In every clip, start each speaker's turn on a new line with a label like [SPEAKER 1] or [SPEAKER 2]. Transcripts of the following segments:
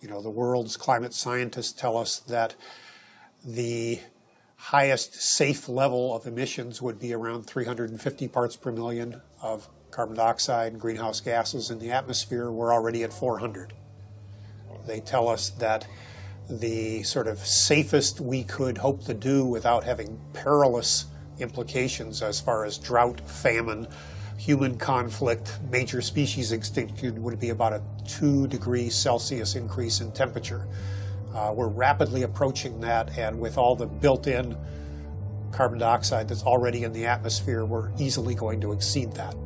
[SPEAKER 1] You know, the world's climate scientists tell us that the highest safe level of emissions would be around 350 parts per million of carbon dioxide and greenhouse gases in the atmosphere. We're already at 400. They tell us that the sort of safest we could hope to do without having perilous implications as far as drought, famine, human conflict, major species extinction would be about a 2 degrees Celsius increase in temperature. We're rapidly approaching that, and with all the built-in carbon dioxide that's already in the atmosphere, we're easily going to exceed that.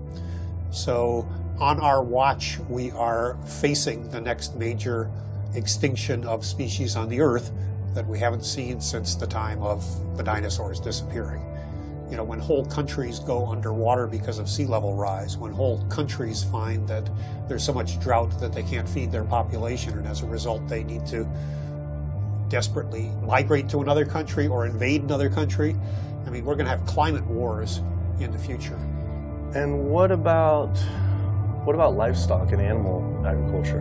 [SPEAKER 1] So on our watch, we are facing the next major extinction of species on the Earth that we haven't seen since the time of the dinosaurs disappearing. You know, when whole countries go underwater because of sea level rise, when whole countries find that there's so much drought that they can't feed their population, and as a result they need to desperately migrate to another country or invade another country. I mean, we're going to have climate wars in the future.
[SPEAKER 2] And what about livestock and animal agriculture?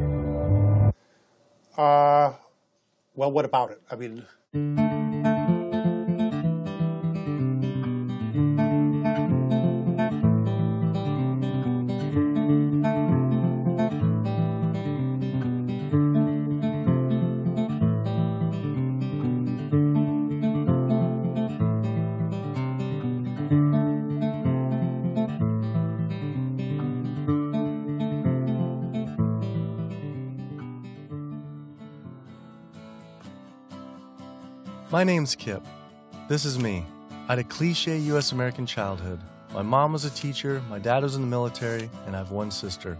[SPEAKER 1] Well, what about it? I mean,
[SPEAKER 3] My name's Kip. This is me. I had a cliche U.S. American childhood. My mom was a teacher, my dad was in the military, and I have one sister.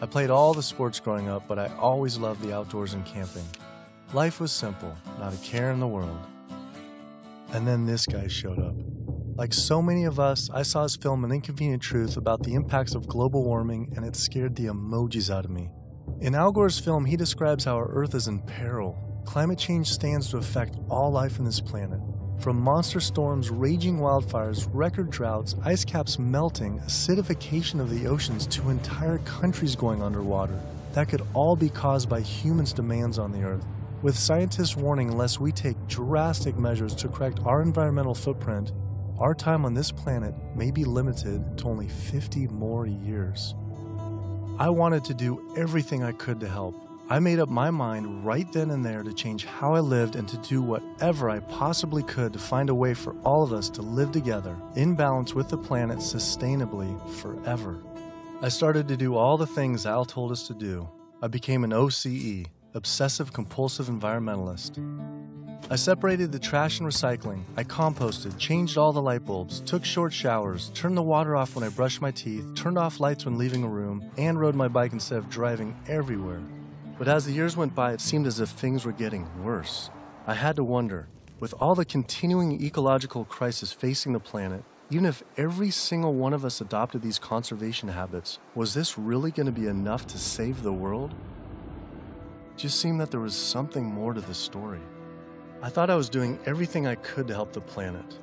[SPEAKER 3] I played all the sports growing up, but I always loved the outdoors and camping. Life was simple, not a care in the world. And then this guy showed up. Like so many of us, I saw his film An Inconvenient Truth about the impacts of global warming, and it scared the emojis out of me. In Al Gore's film, he describes how our Earth is in peril. Climate change stands to affect all life on this planet. From monster storms, raging wildfires, record droughts, ice caps melting, acidification of the oceans, to entire countries going underwater. That could all be caused by humans' demands on the Earth. With scientists warning unless we take drastic measures to correct our environmental footprint, our time on this planet may be limited to only 50 more years. I wanted to do everything I could to help. I made up my mind right then and there to change how I lived and to do whatever I possibly could to find a way for all of us to live together, in balance with the planet sustainably forever. I started to do all the things Al told us to do. I became an OCE, Obsessive Compulsive Environmentalist. I separated the trash and recycling, I composted, changed all the light bulbs, took short showers, turned the water off when I brushed my teeth, turned off lights when leaving a room, and rode my bike instead of driving everywhere. But as the years went by, it seemed as if things were getting worse. I had to wonder, with all the continuing ecological crisis facing the planet, even if every single one of us adopted these conservation habits, was this really going to be enough to save the world? It just seemed that there was something more to the story. I thought I was doing everything I could to help the planet.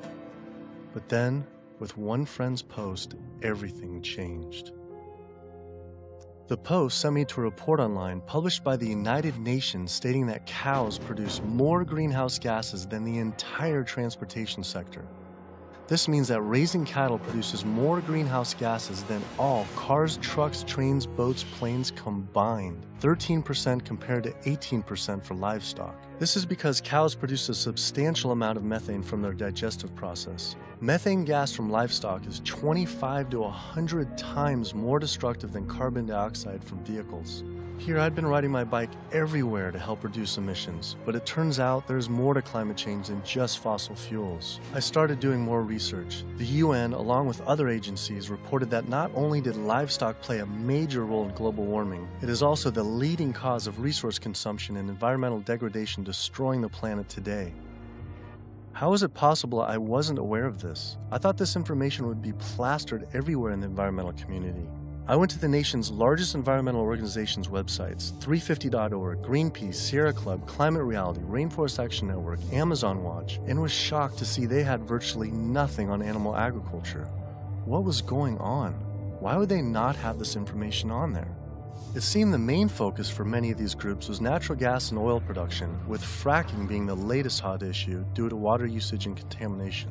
[SPEAKER 3] But then, with one friend's post, everything changed. The post sent me to a report online published by the United Nations stating that cows produce more greenhouse gases than the entire transportation sector. This means that raising cattle produces more greenhouse gases than all cars, trucks, trains, boats, planes combined, 13% compared to 18% for livestock. This is because cows produce a substantial amount of methane from their digestive process. Methane gas from livestock is 25 to 100 times more destructive than carbon dioxide from vehicles. Here, I'd been riding my bike everywhere to help reduce emissions, but it turns out there's more to climate change than just fossil fuels. I started doing more research. The UN, along with other agencies, reported that not only did livestock play a major role in global warming, it is also the leading cause of resource consumption and environmental degradation destroying the planet today. How is it possible I wasn't aware of this? I thought this information would be plastered everywhere in the environmental community. I went to the nation's largest environmental organizations' websites, 350.org, Greenpeace, Sierra Club, Climate Reality, Rainforest Action Network, Amazon Watch, and was shocked to see they had virtually nothing on animal agriculture. What was going on? Why would they not have this information on there? It seemed the main focus for many of these groups was natural gas and oil production, with fracking being the latest hot issue due to water usage and contamination.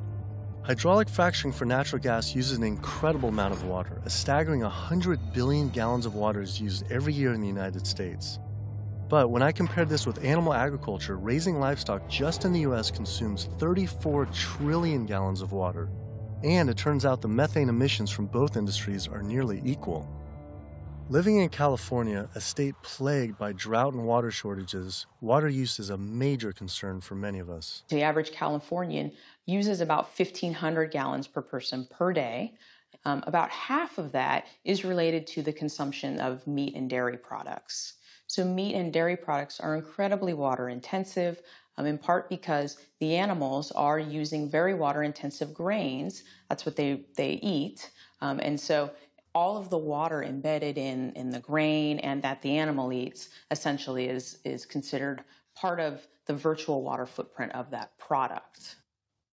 [SPEAKER 3] Hydraulic fracturing for natural gas uses an incredible amount of water. A staggering 100 billion gallons of water is used every year in the United States. But when I compared this with animal agriculture, raising livestock just in the US consumes 34 trillion gallons of water. And it turns out the methane emissions from both industries are nearly equal. Living in California, a state plagued by drought and water shortages, water use is a major concern for many of us.
[SPEAKER 4] The average Californian uses about 1,500 gallons per person per day. About half of that is related to the consumption of meat and dairy products. So meat and dairy products are incredibly water intensive, in part because the animals are using very water intensive grains. That's what they eat. And so all of the water embedded in the grain and that the animal eats essentially is considered part of the virtual water footprint of that product.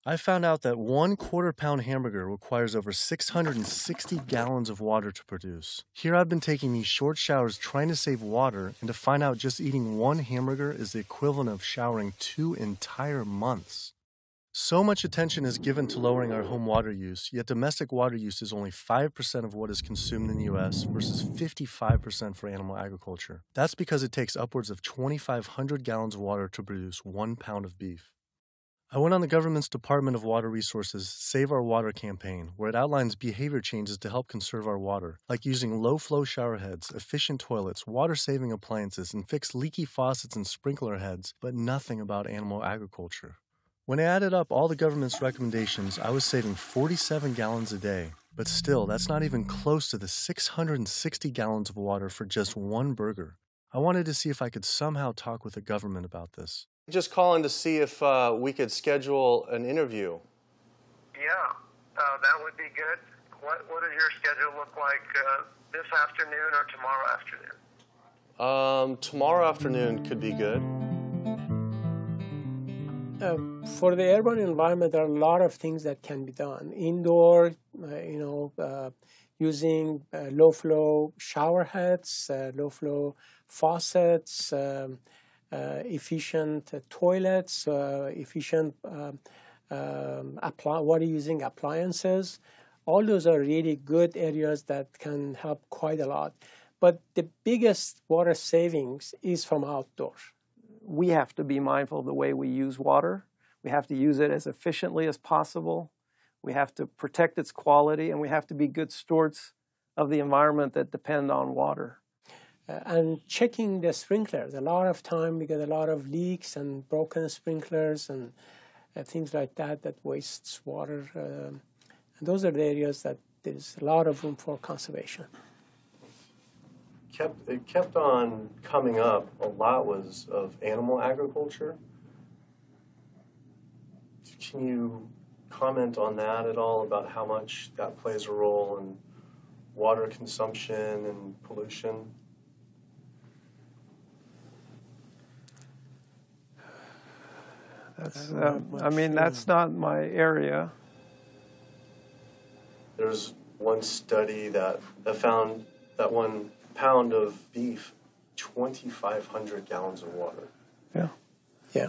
[SPEAKER 3] I found out that 1/4 pound hamburger requires over 660 gallons of water to produce. Here I've been taking these short showers trying to save water, and to find out just eating one hamburger is the equivalent of showering 2 entire months. So much attention is given to lowering our home water use, yet domestic water use is only 5% of what is consumed in the US versus 55% for animal agriculture. That's because it takes upwards of 2,500 gallons of water to produce 1 pound of beef. I went on the government's Department of Water Resources Save Our Water campaign, where it outlines behavior changes to help conserve our water, like using low-flow shower heads, efficient toilets, water-saving appliances, and fix leaky faucets and sprinkler heads, but nothing about animal agriculture. When I added up all the government's recommendations, I was saving 47 gallons a day. But still, that's not even close to the 660 gallons of water for just one burger. I wanted to see if I could somehow talk with the government about this.
[SPEAKER 2] Just calling to see if we could schedule an interview.
[SPEAKER 5] Yeah, that would be good. What does your schedule look like this afternoon or tomorrow afternoon?
[SPEAKER 2] Tomorrow afternoon could be good.
[SPEAKER 6] For the urban environment, there are a lot of things that can be done. Indoor, using low-flow shower heads, low-flow faucets, efficient toilets, efficient water using appliances. All those are really good areas that can help quite a lot. But the biggest water savings is from outdoor.
[SPEAKER 7] We have to be mindful of the way we use water. We have to use it as efficiently as possible. We have to protect its quality, and we have to be good stewards of the environment that depend on water.
[SPEAKER 6] And checking the sprinklers. A lot of time we get a lot of leaks and broken sprinklers and things like that wastes water. And those are the areas that there's a lot of room for conservation.
[SPEAKER 2] It kept on coming up. A lot was of animal agriculture. Can you comment on that at all, about how much that plays a role in water consumption and pollution?
[SPEAKER 7] That's not my area.
[SPEAKER 2] There's one study that found that 1 pound of beef, 2,500 gallons of water.
[SPEAKER 6] Yeah.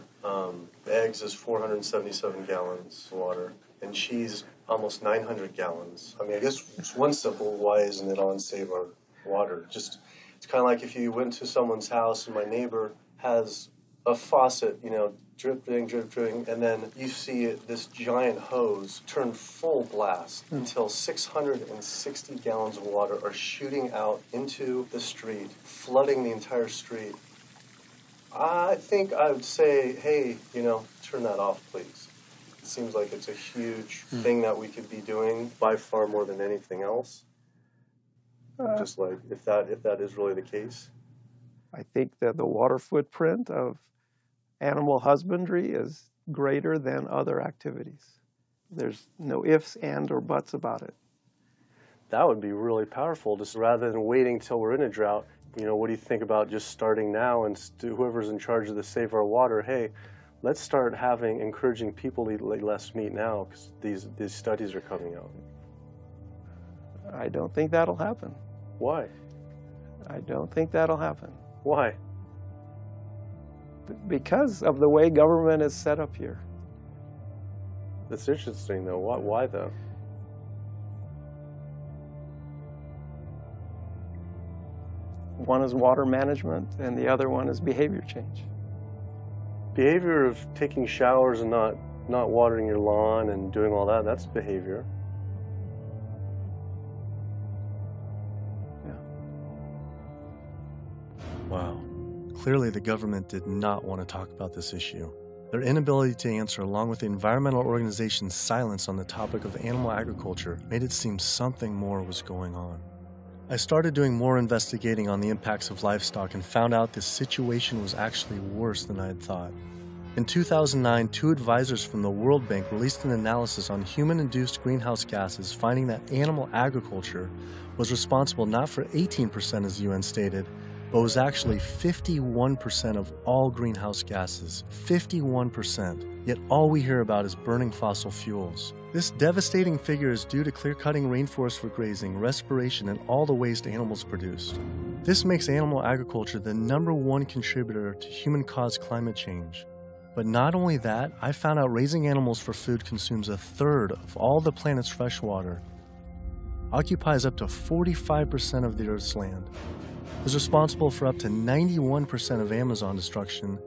[SPEAKER 2] Eggs is 477 gallons of water, and cheese almost 900 gallons. I mean, I guess it's one simple, why isn't it on Save Our Water? Just, it's kind of like if you went to someone's house and my neighbor has a faucet, dripping, and then you see this giant hose turn full blast until 660 gallons of water are shooting out into the street, flooding the entire street. I think I would say, hey, turn that off, please. It seems like it's a huge thing that we could be doing by far more than anything else. Just like, if that is really the case.
[SPEAKER 7] I think that the water footprint of animal husbandry is greater than other activities. There's no ifs, and, or buts about it.
[SPEAKER 2] That would be really powerful, just rather than waiting till we're in a drought. What do you think about just starting now, and whoever's in charge of the Save Our Water, hey, let's start encouraging people to eat less meat now, because these studies are coming out.
[SPEAKER 7] I don't think that'll happen.
[SPEAKER 2] Why?
[SPEAKER 7] I don't think that'll happen.
[SPEAKER 2] Why?
[SPEAKER 7] Because of the way government is set up here.
[SPEAKER 2] That's interesting, though. Why though?
[SPEAKER 7] One is water management, and the other one is behavior change.
[SPEAKER 2] Behavior of taking showers and not watering your lawn and doing all that, that's behavior.
[SPEAKER 7] Yeah.
[SPEAKER 3] Wow. Clearly, the government did not want to talk about this issue. Their inability to answer, along with the environmental organization's silence on the topic of animal agriculture, made it seem something more was going on. I started doing more investigating on the impacts of livestock and found out the situation was actually worse than I had thought. In 2009, 2 advisors from the World Bank released an analysis on human-induced greenhouse gases, finding that animal agriculture was responsible not for 18%, as the UN stated, but was actually 51% of all greenhouse gases. 51%. Yet all we hear about is burning fossil fuels. This devastating figure is due to clear-cutting rainforests for grazing, respiration, and all the waste animals produced. This makes animal agriculture the #1 contributor to human-caused climate change. But not only that, I found out raising animals for food consumes 1/3 of all the planet's fresh water, occupies up to 45% of the Earth's land, is responsible for up to 91% of Amazon destruction,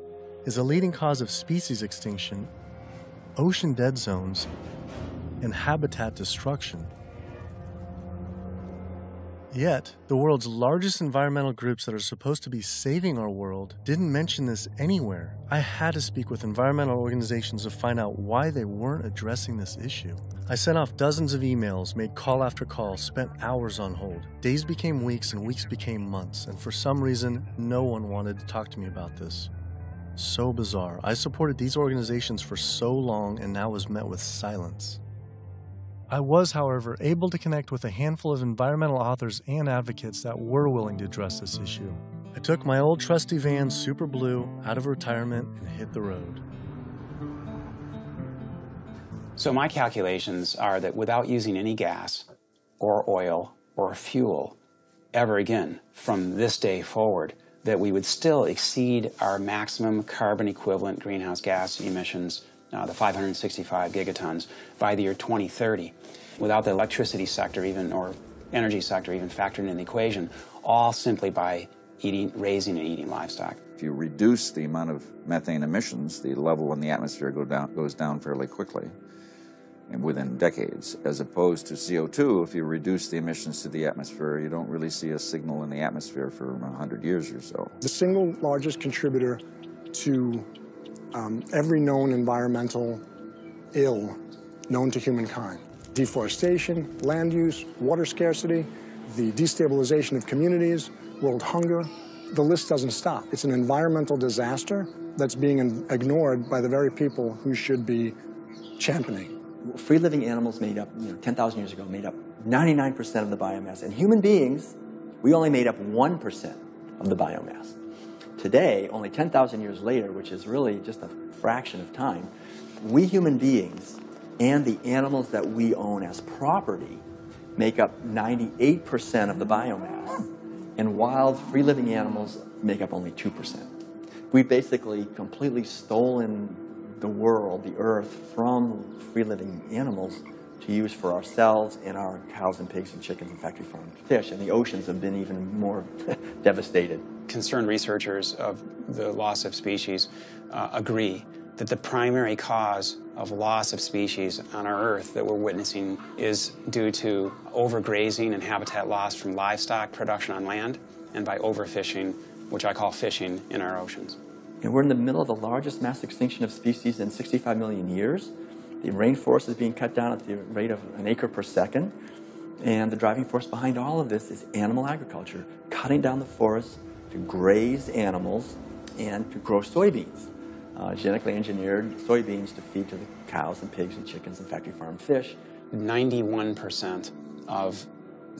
[SPEAKER 3] is a leading cause of species extinction, ocean dead zones, and habitat destruction. Yet, the world's largest environmental groups that are supposed to be saving our world didn't mention this anywhere. I had to speak with environmental organizations to find out why they weren't addressing this issue. I sent off dozens of emails, made call after call, spent hours on hold. Days became weeks and weeks became months, and for some reason, no one wanted to talk to me about this. So bizarre. I supported these organizations for so long and now was met with silence. I was, however, able to connect with a handful of environmental authors and advocates that were willing to address this issue. I took my old trusty van, Super Blue, out of retirement and hit the road.
[SPEAKER 8] So my calculations are that without using any gas or oil or fuel ever again from this day forward, that we would still exceed our maximum carbon equivalent greenhouse gas emissions, the 565 gigatons, by the year 2030, without the electricity sector even, or energy sector even factored in the equation, all simply by raising and eating livestock.
[SPEAKER 9] If you reduce the amount of methane emissions, the level in the atmosphere goes down fairly quickly, and within decades, as opposed to CO2. If you reduce the emissions to the atmosphere, you don't really see a signal in the atmosphere for 100 years or so.
[SPEAKER 10] The single largest contributor to every known environmental ill known to humankind: deforestation, land use, water scarcity, the destabilization of communities, world hunger. The list doesn't stop. It's an environmental disaster that's being ignored by the very people who should be championing.
[SPEAKER 11] Free-living animals made up, 10,000 years ago, made up 99% of the biomass. And human beings, we only made up 1% of the biomass. Today, only 10,000 years later, which is really just a fraction of time, we human beings and the animals that we own as property make up 98% of the biomass. And wild, free-living animals make up only 2%. We've basically completely stolen the world, the earth, from free-living animals to use for ourselves and our cows and pigs and chickens and factory farmed fish. And the oceans have been even more devastated.
[SPEAKER 8] Concerned researchers of the loss of species agree that the primary cause of loss of species on our Earth that we're witnessing is due to overgrazing and habitat loss from livestock production on land and by overfishing, which I call fishing, in our oceans.
[SPEAKER 11] And we're in the middle of the largest mass extinction of species in 65 million years. The rainforest is being cut down at the rate of an acre per second. And the driving force behind all of this is animal agriculture, cutting down the forest to graze animals and to grow soybeans, genetically engineered soybeans to feed to the cows and pigs and chickens and factory farmed fish.
[SPEAKER 8] 91% of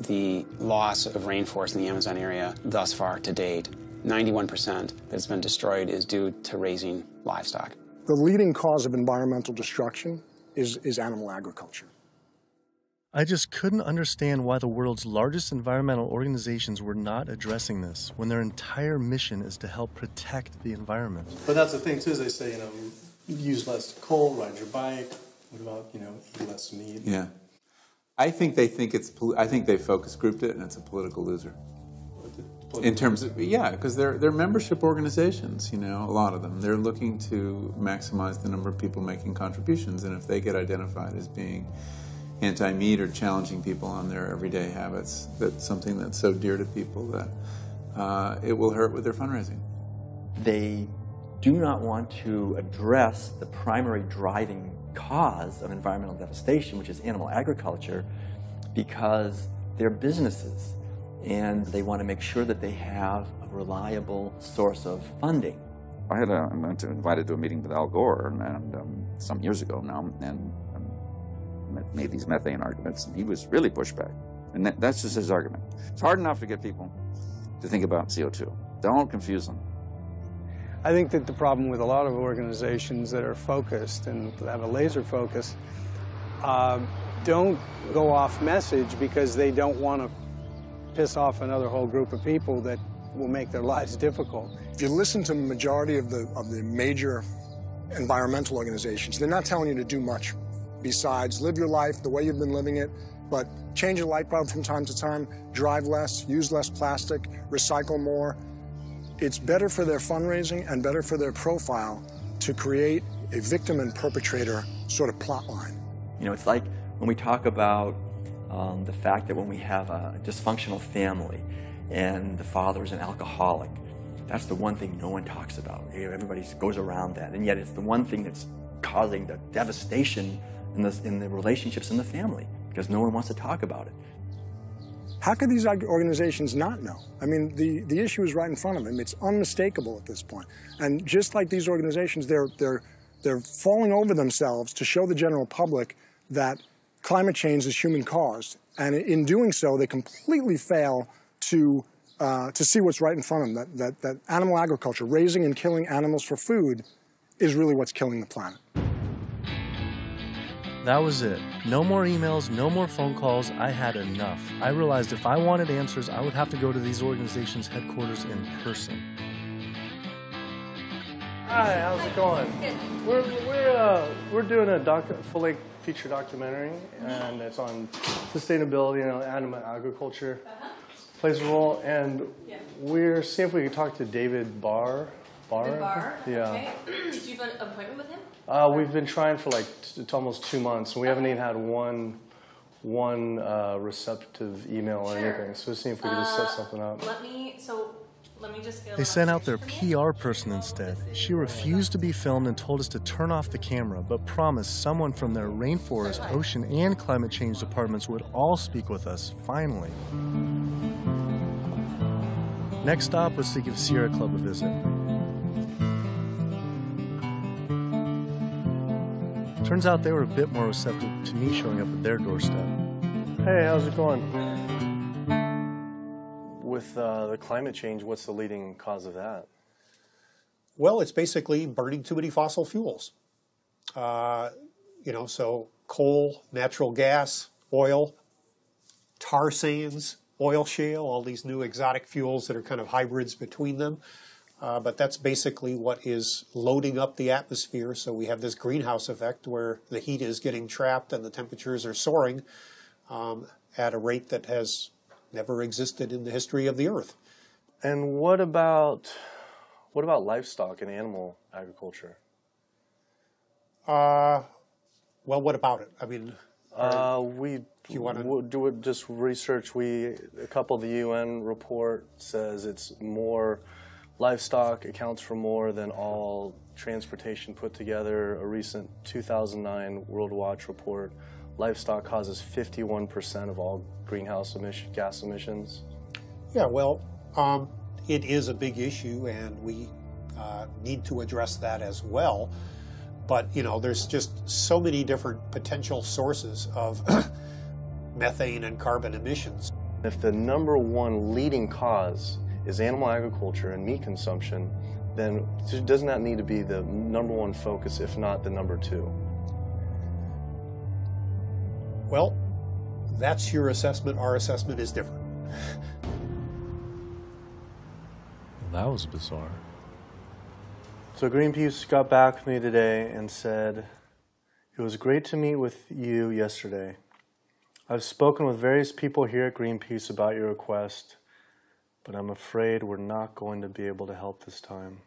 [SPEAKER 8] the loss of rainforest in the Amazon area thus far to date, 91% that's been destroyed, is due to raising livestock.
[SPEAKER 10] The leading cause of environmental destruction is animal agriculture.
[SPEAKER 3] I just couldn't understand why the world's largest environmental organizations were not addressing this when their entire mission is to help protect the environment.
[SPEAKER 12] But that's the thing too, is they say, use less coal, ride your bike. What about, eat less meat?
[SPEAKER 13] Yeah. I think they focus grouped it and it's a political loser. In terms of, because they're membership organizations, a lot of them. They're looking to maximize the number of people making contributions, and if they get identified as being anti-meat or challenging people on their everyday habits, that's something that's so dear to people that it will hurt with their fundraising.
[SPEAKER 11] They do not want to address the primary driving cause of environmental devastation, which is animal agriculture, because they're businesses. And they want to make sure that they have a reliable source of funding.
[SPEAKER 9] I was invited to a meeting with Al Gore and some years ago now, and made these methane arguments, and he was really pushed back. And that's just his argument. It's hard enough to get people to think about CO2. Don't confuse them.
[SPEAKER 14] I think that the problem with a lot of organizations that are focused and have a laser focus don't go off message because they don't want to piss off another whole group of people that will make their lives difficult.
[SPEAKER 10] If you listen to the majority of the major environmental organizations, they're not telling you to do much besides live your life the way you've been living it, but change your light bulb from time to time, drive less, use less plastic, recycle more. It's better for their fundraising and better for their profile to create a victim and perpetrator sort of plot line.
[SPEAKER 11] It's like when we talk about the fact that when we have a dysfunctional family and the father is an alcoholic, that's the one thing no one talks about. Everybody goes around that, and yet it's the one thing that's causing the devastation in the relationships in the family, because no one wants to talk about it.
[SPEAKER 10] How could these organizations not know? I mean, the issue is right in front of them. It's unmistakable at this point. And just like these organizations, they're falling over themselves to show the general public that climate change is human-caused, and in doing so, they completely fail to see what's right in front of them, that animal agriculture, raising and killing animals for food, is really what's killing the planet.
[SPEAKER 3] That was it. No more emails, no more phone calls. I had enough. I realized if I wanted answers, I would have to go to these organizations' headquarters in person.
[SPEAKER 12] Hi, how's it going? We're doing a full-length feature documentary, and it's on sustainability and animal agriculture plays a role. And we're seeing if we can talk to David Barr.
[SPEAKER 15] David Barr?
[SPEAKER 12] Yeah.
[SPEAKER 15] Okay. Do you have an appointment with him?
[SPEAKER 12] We've been trying for almost 2 months, and we haven't even had one receptive email or anything. So we're seeing if we can just set something up.
[SPEAKER 15] Let me just go.
[SPEAKER 3] They sent out their PR person instead. She refused to be filmed and told us to turn off the camera, but promised someone from their rainforest, ocean, and climate change departments would all speak with us, finally. Next stop was to give Sierra Club a visit. Turns out they were a bit more receptive to me showing up at their doorstep.
[SPEAKER 12] Hey, how's it going? With the climate change, what's the leading cause of that?
[SPEAKER 1] Well, it's basically burning too many fossil fuels. So coal, natural gas, oil, tar sands, oil shale, all these new exotic fuels that are kind of hybrids between them. But that's basically what is loading up the atmosphere. So we have this greenhouse effect where the heat is getting trapped and the temperatures are soaring at a rate that has never existed in the history of the Earth.
[SPEAKER 12] And what about livestock and animal agriculture?
[SPEAKER 1] Well, what about it? I mean,
[SPEAKER 12] do it just research. A couple of the UN report says it's more. Livestock accounts for more than all transportation put together. A recent 2009 World Watch report, livestock causes 51% of all greenhouse gas emissions.
[SPEAKER 1] Yeah, well, it is a big issue, and we need to address that as well. But, there's just so many different potential sources of methane and carbon emissions.
[SPEAKER 12] If the number one leading cause is animal agriculture and meat consumption, then doesn't that need to be the number one focus, if not the number two?
[SPEAKER 1] Well, That's your assessment. Our assessment is different.
[SPEAKER 3] That was bizarre.
[SPEAKER 12] So Greenpeace got back with me today and said, "It was great to meet with you yesterday. I've spoken with various people here at Greenpeace about your request, but I'm afraid we're not going to be able to help this time.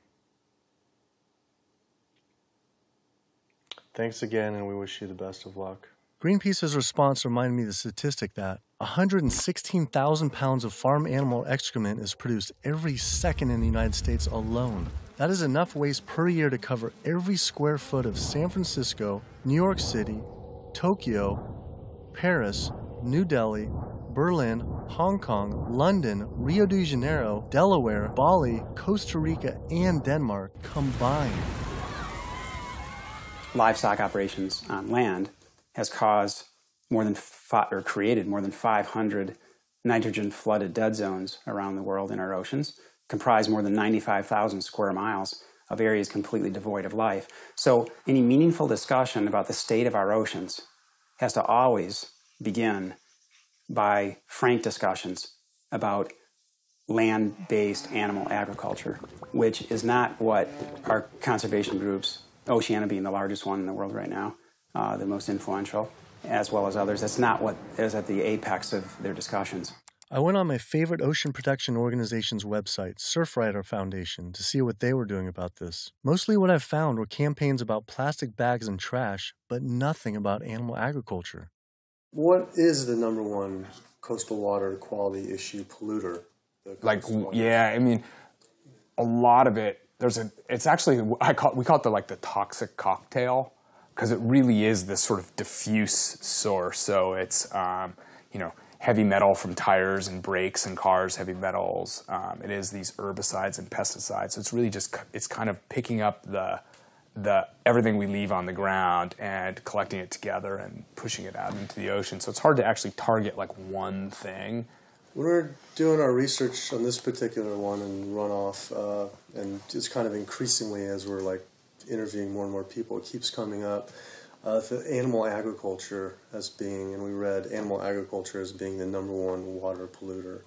[SPEAKER 12] Thanks again, and we wish you the best of luck."
[SPEAKER 3] Greenpeace's response reminded me of the statistic that 116,000 pounds of farm animal excrement is produced every second in the United States alone. That is enough waste per year to cover every square foot of San Francisco, New York City, Tokyo, Paris, New Delhi, Berlin, Hong Kong, London, Rio de Janeiro, Delaware, Bali, Costa Rica, and Denmark combined.
[SPEAKER 8] Livestock operations on land has caused created more than 500 nitrogen-flooded dead zones around the world in our oceans, comprise more than 95,000 square miles of areas completely devoid of life. So any meaningful discussion about the state of our oceans has to always begin by frank discussions about land-based animal agriculture, which is not what our conservation groups, Oceana being the largest one in the world right now, the most influential, as well as others, that's not what is at the apex of their discussions.
[SPEAKER 3] I went on my favorite ocean protection organization's website, Surfrider Foundation, to see what they were doing about this. Mostly what I found were campaigns about plastic bags and trash, but nothing about animal agriculture.
[SPEAKER 2] What is the number one coastal water quality issue polluter?
[SPEAKER 16] Yeah, I mean, a lot of it, it's actually, we call it the toxic cocktail, because it really is this sort of diffuse source. So it's, heavy metal from tires and brakes and cars, heavy metals. It is these herbicides and pesticides. So it's really just, it's kind of picking up the everything we leave on the ground and collecting it together and pushing it out into the ocean. So it's hard to actually target like one thing.
[SPEAKER 2] When we're doing our research on this particular one and runoff, and just kind of increasingly as we're like interviewing more and more people, it keeps coming up. The animal agriculture as being, and we read animal agriculture as being the number one water polluter,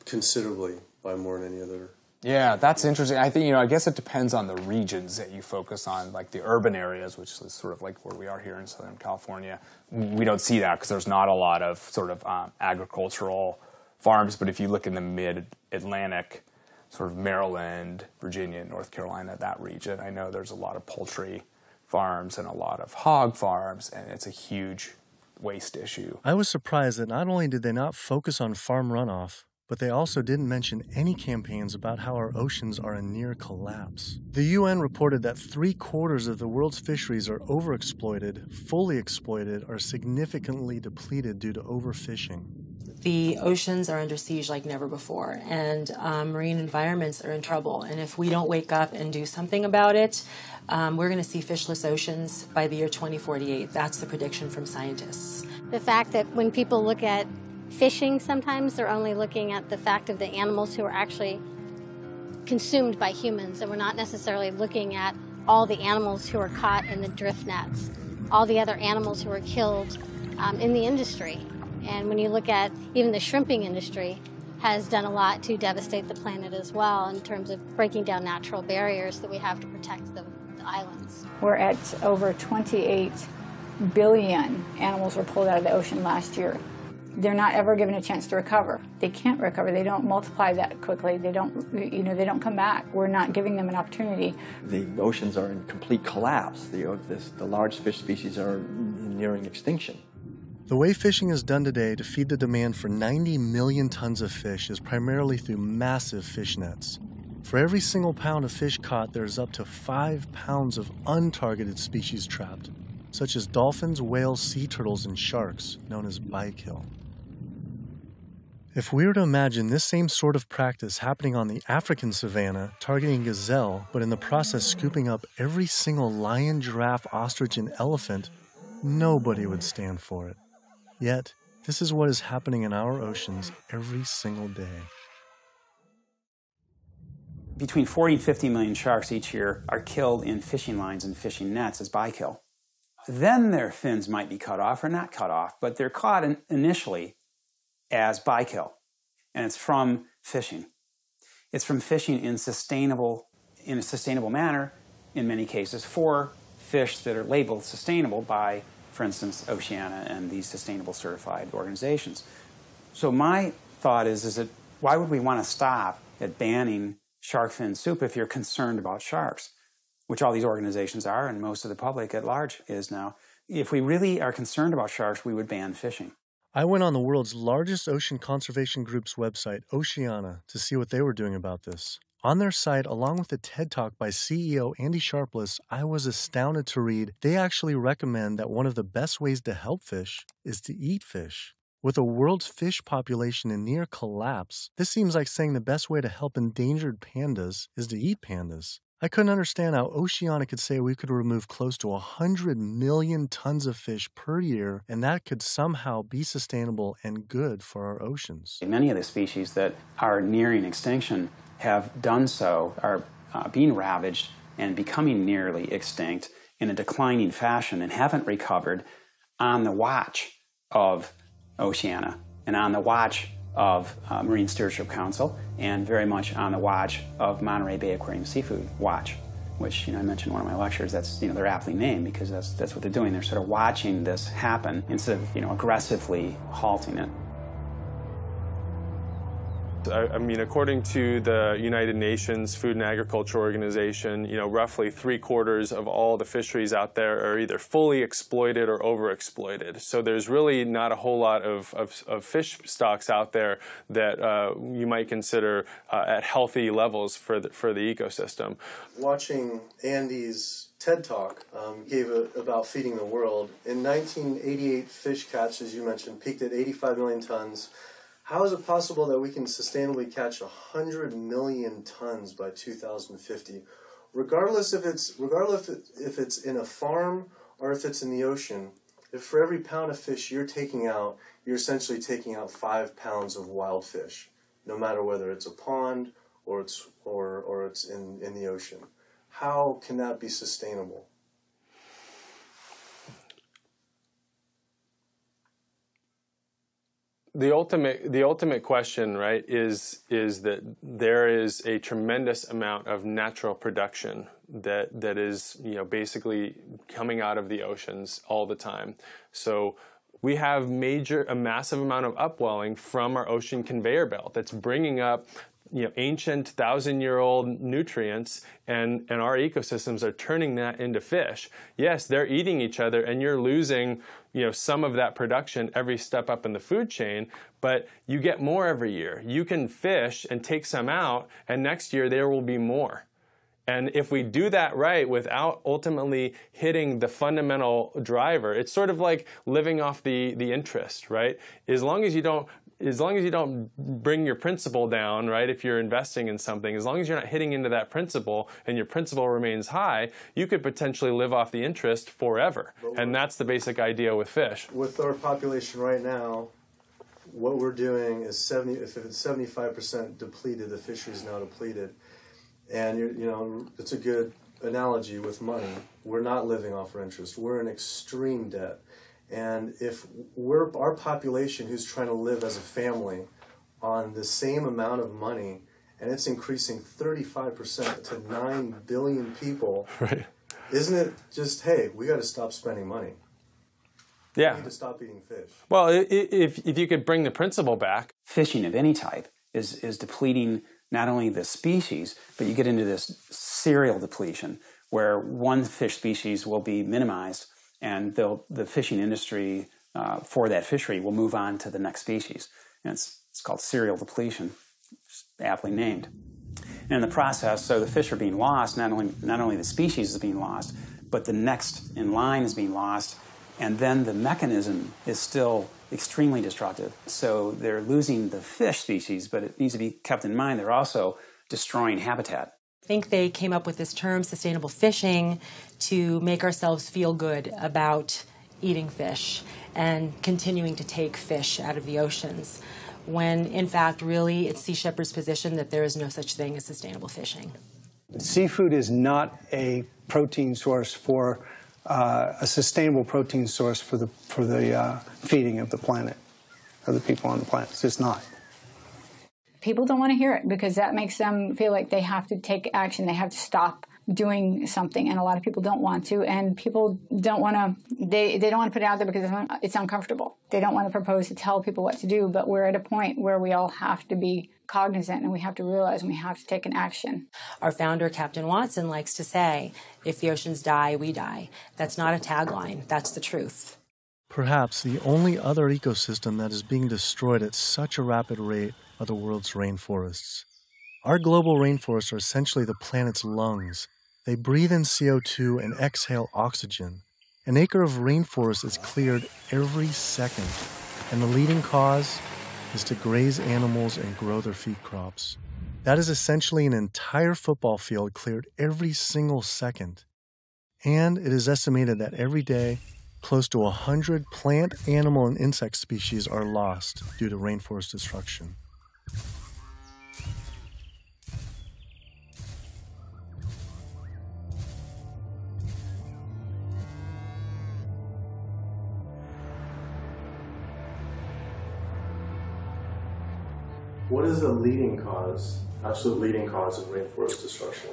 [SPEAKER 2] considerably by more than any other.
[SPEAKER 16] Yeah, that's interesting. I think, I guess it depends on the regions that you focus on, like the urban areas, which is sort of like where we are here in Southern California. We don't see that because there's not a lot of sort of agricultural farms. But if you look in the mid-Atlantic, sort of Maryland, Virginia, North Carolina, that region, I know there's a lot of poultry farms and a lot of hog farms, and it's a huge waste issue.
[SPEAKER 3] I was surprised that not only did they not focus on farm runoff, but they also didn't mention any campaigns about how our oceans are in near collapse. The UN reported that 3/4 of the world's fisheries are overexploited, fully exploited, or significantly depleted due to overfishing.
[SPEAKER 17] The oceans are under siege like never before, and marine environments are in trouble. And if we don't wake up and do something about it, we're going to see fishless oceans by the year 2048. That's the prediction from scientists.
[SPEAKER 18] The fact that when people look at fishing, sometimes they're only looking at the fact of the animals who are actually consumed by humans, and we're not necessarily looking at all the animals who are caught in the drift nets, all the other animals who are killed in the industry. And when you look at even the shrimping industry has done a lot to devastate the planet as well in terms of breaking down natural barriers that we have to protect the islands.
[SPEAKER 19] We're at over 28 billion animals were pulled out of the ocean last year. They're not ever given a chance to recover. They can't recover. They don't multiply that quickly. They don't, they don't come back. We're not giving them an opportunity.
[SPEAKER 11] The oceans are in complete collapse. The large fish species are nearing extinction.
[SPEAKER 3] The way fishing is done today to feed the demand for 90 million tons of fish is primarily through massive fish nets. For every single pound of fish caught, there is up to 5 pounds of untargeted species trapped, such as dolphins, whales, sea turtles, and sharks, known as bykill. If we were to imagine this same sort of practice happening on the African savanna, targeting gazelle, but in the process scooping up every single lion, giraffe, ostrich, and elephant, nobody would stand for it. Yet, this is what is happening in our oceans every single day.
[SPEAKER 8] Between 40 and 50 million sharks each year are killed in fishing lines and fishing nets as bykill. then their fins might be cut off or not cut off, but they're caught initially as bykill. And it's from fishing. It's from fishing in a sustainable manner, in many cases, for fish that are labeled sustainable by, for instance, Oceana and these sustainable certified organizations. So my thought is that why would we want to stop at banning shark fin soup if you're concerned about sharks, which all these organizations are and most of the public at large is now. If we really are concerned about sharks, we would ban fishing.
[SPEAKER 3] I went on the world's largest ocean conservation group's website, Oceana, to see what they were doing about this. On their site, along with a TED Talk by CEO Andy Sharpless, I was astounded to read they actually recommend that one of the best ways to help fish is to eat fish. With the world's fish population in near collapse, this seems like saying the best way to help endangered pandas is to eat pandas. I couldn't understand how Oceana could say we could remove close to 100 million tons of fish per year, and that could somehow be sustainable and good for our oceans.
[SPEAKER 8] Many of the species that are nearing extinction have done so, are being ravaged and becoming nearly extinct in a declining fashion and haven't recovered on the watch of Oceana and on the watch of Marine Stewardship Council and very much on the watch of Monterey Bay Aquarium Seafood Watch, which I mentioned in one of my lectures. That's they're aptly named because that's what they're doing. They're sort of watching this happen instead of aggressively halting it.
[SPEAKER 16] I mean, according to the United Nations Food and Agriculture Organization, roughly 3/4 of all the fisheries out there are either fully exploited or overexploited. So there's really not a whole lot of fish stocks out there that you might consider at healthy levels for the ecosystem.
[SPEAKER 2] Watching Andy's TED Talk about feeding the world. In 1988, fish catch, as you mentioned, peaked at 85 million tons. How is it possible that we can sustainably catch 100 million tons by 2050, regardless if it's in a farm or if it's in the ocean? If for every pound of fish you're taking out, you're essentially taking out 5 pounds of wild fish, no matter whether it's a pond or it's in the ocean. How can that be sustainable?
[SPEAKER 16] The ultimate question, right, is that there is a tremendous amount of natural production that is basically coming out of the oceans all the time. So we have a massive amount of upwelling from our ocean conveyor belt that's bringing up ancient 1,000-year-old nutrients, and our ecosystems are turning that into fish. Yes, they're eating each other, and you're losing some of that production every step up in the food chain, but you get more every year. You can fish and take some out, and next year there will be more. And if we do that right without ultimately hitting the fundamental driver, it's sort of like living off the interest, right? As long as you don't bring your principal down, right, if you're investing in something, as long as you're not hitting into that principal and your principal remains high, you could potentially live off the interest forever. And that's the basic idea with fish.
[SPEAKER 2] With our population right now, what we're doing is if it's 75% depleted, the fishery is now depleted. And it's a good analogy with money. We're not living off our interest. We're in extreme debt. And if our population who's trying to live as a family on the same amount of money, and it's increasing 35% to 9 billion people,
[SPEAKER 16] right?
[SPEAKER 2] Isn't it just, hey, we got to stop spending money?
[SPEAKER 8] Yeah.
[SPEAKER 2] We need to stop eating fish.
[SPEAKER 16] Well, if you could bring the principle back.
[SPEAKER 8] Fishing of any type is depleting not only the species, but you get into this serial depletion where one fish species will be minimized, and the fishing industry for that fishery will move on to the next species. And it's called serial depletion, aptly named. And in the process, so the fish are being lost, not only the species is being lost, but the next in line is being lost, and then the mechanism is still extremely destructive. So they're losing the fish species, but it needs to be kept in mind they're also destroying habitat.
[SPEAKER 17] I think they came up with this term, sustainable fishing, to make ourselves feel good about eating fish and continuing to take fish out of the oceans, when in fact really it's Sea Shepherd's position that there is no such thing as sustainable fishing.
[SPEAKER 14] Seafood is not a protein source for a sustainable protein source for the feeding of the planet, of the people on the planet. It's just not.
[SPEAKER 19] People don't want to hear it because that makes them feel like they have to take action. They have to stop doing something, and a lot of people don't want to, and people don't want to, they don't want to put it out there because it's uncomfortable. They don't want to propose to tell people what to do, but we're at a point where we all have to be cognizant and we have to realize and we have to take an action.
[SPEAKER 17] Our founder, Captain Watson, likes to say, if the oceans die, we die. That's not a tagline, that's the truth.
[SPEAKER 3] Perhaps the only other ecosystem that is being destroyed at such a rapid rate are the world's rainforests. Our global rainforests are essentially the planet's lungs. They breathe in CO2 and exhale oxygen. An acre of rainforest is cleared every second, and the leading cause is to graze animals and grow their feed crops. That is essentially an entire football field cleared every single second. And it is estimated that every day, close to 100 plant, animal, and insect species are lost due to rainforest destruction.
[SPEAKER 12] What is the leading cause, absolute leading cause of rainforest destruction?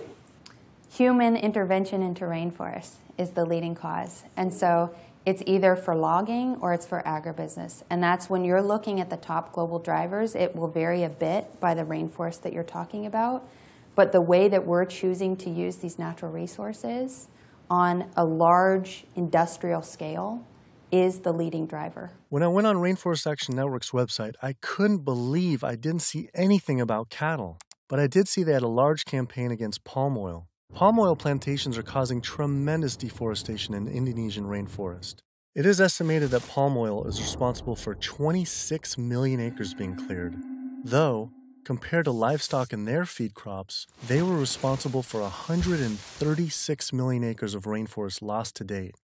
[SPEAKER 20] Human intervention into rainforests is the leading cause. And so it's either for logging or it's for agribusiness. And that's when you're looking at the top global drivers, it will vary a bit by the rainforest that you're talking about. But the way that we're choosing to use these natural resources on a large industrial scale is the leading driver.
[SPEAKER 3] When I went on Rainforest Action Network's website, I couldn't believe I didn't see anything about cattle. But I did see they had a large campaign against palm oil. Palm oil plantations are causing tremendous deforestation in the Indonesian rainforest. It is estimated that palm oil is responsible for 26 million acres being cleared. Though, compared to livestock and their feed crops, they were responsible for 136 million acres of rainforest lost to date.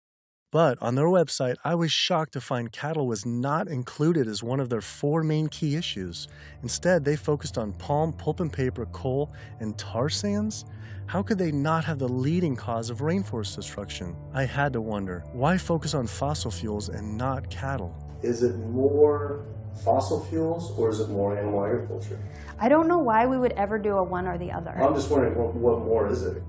[SPEAKER 3] But on their website, I was shocked to find cattle was not included as one of their 4 main key issues. Instead, they focused on palm, pulp and paper, coal, and tar sands? How could they not have the leading cause of rainforest destruction? I had to wonder, why focus on fossil fuels and not cattle?
[SPEAKER 12] Is it more fossil fuels or is it more animal agriculture?
[SPEAKER 20] I don't know why we would ever do a one or the other.
[SPEAKER 12] I'm just wondering, what more is it?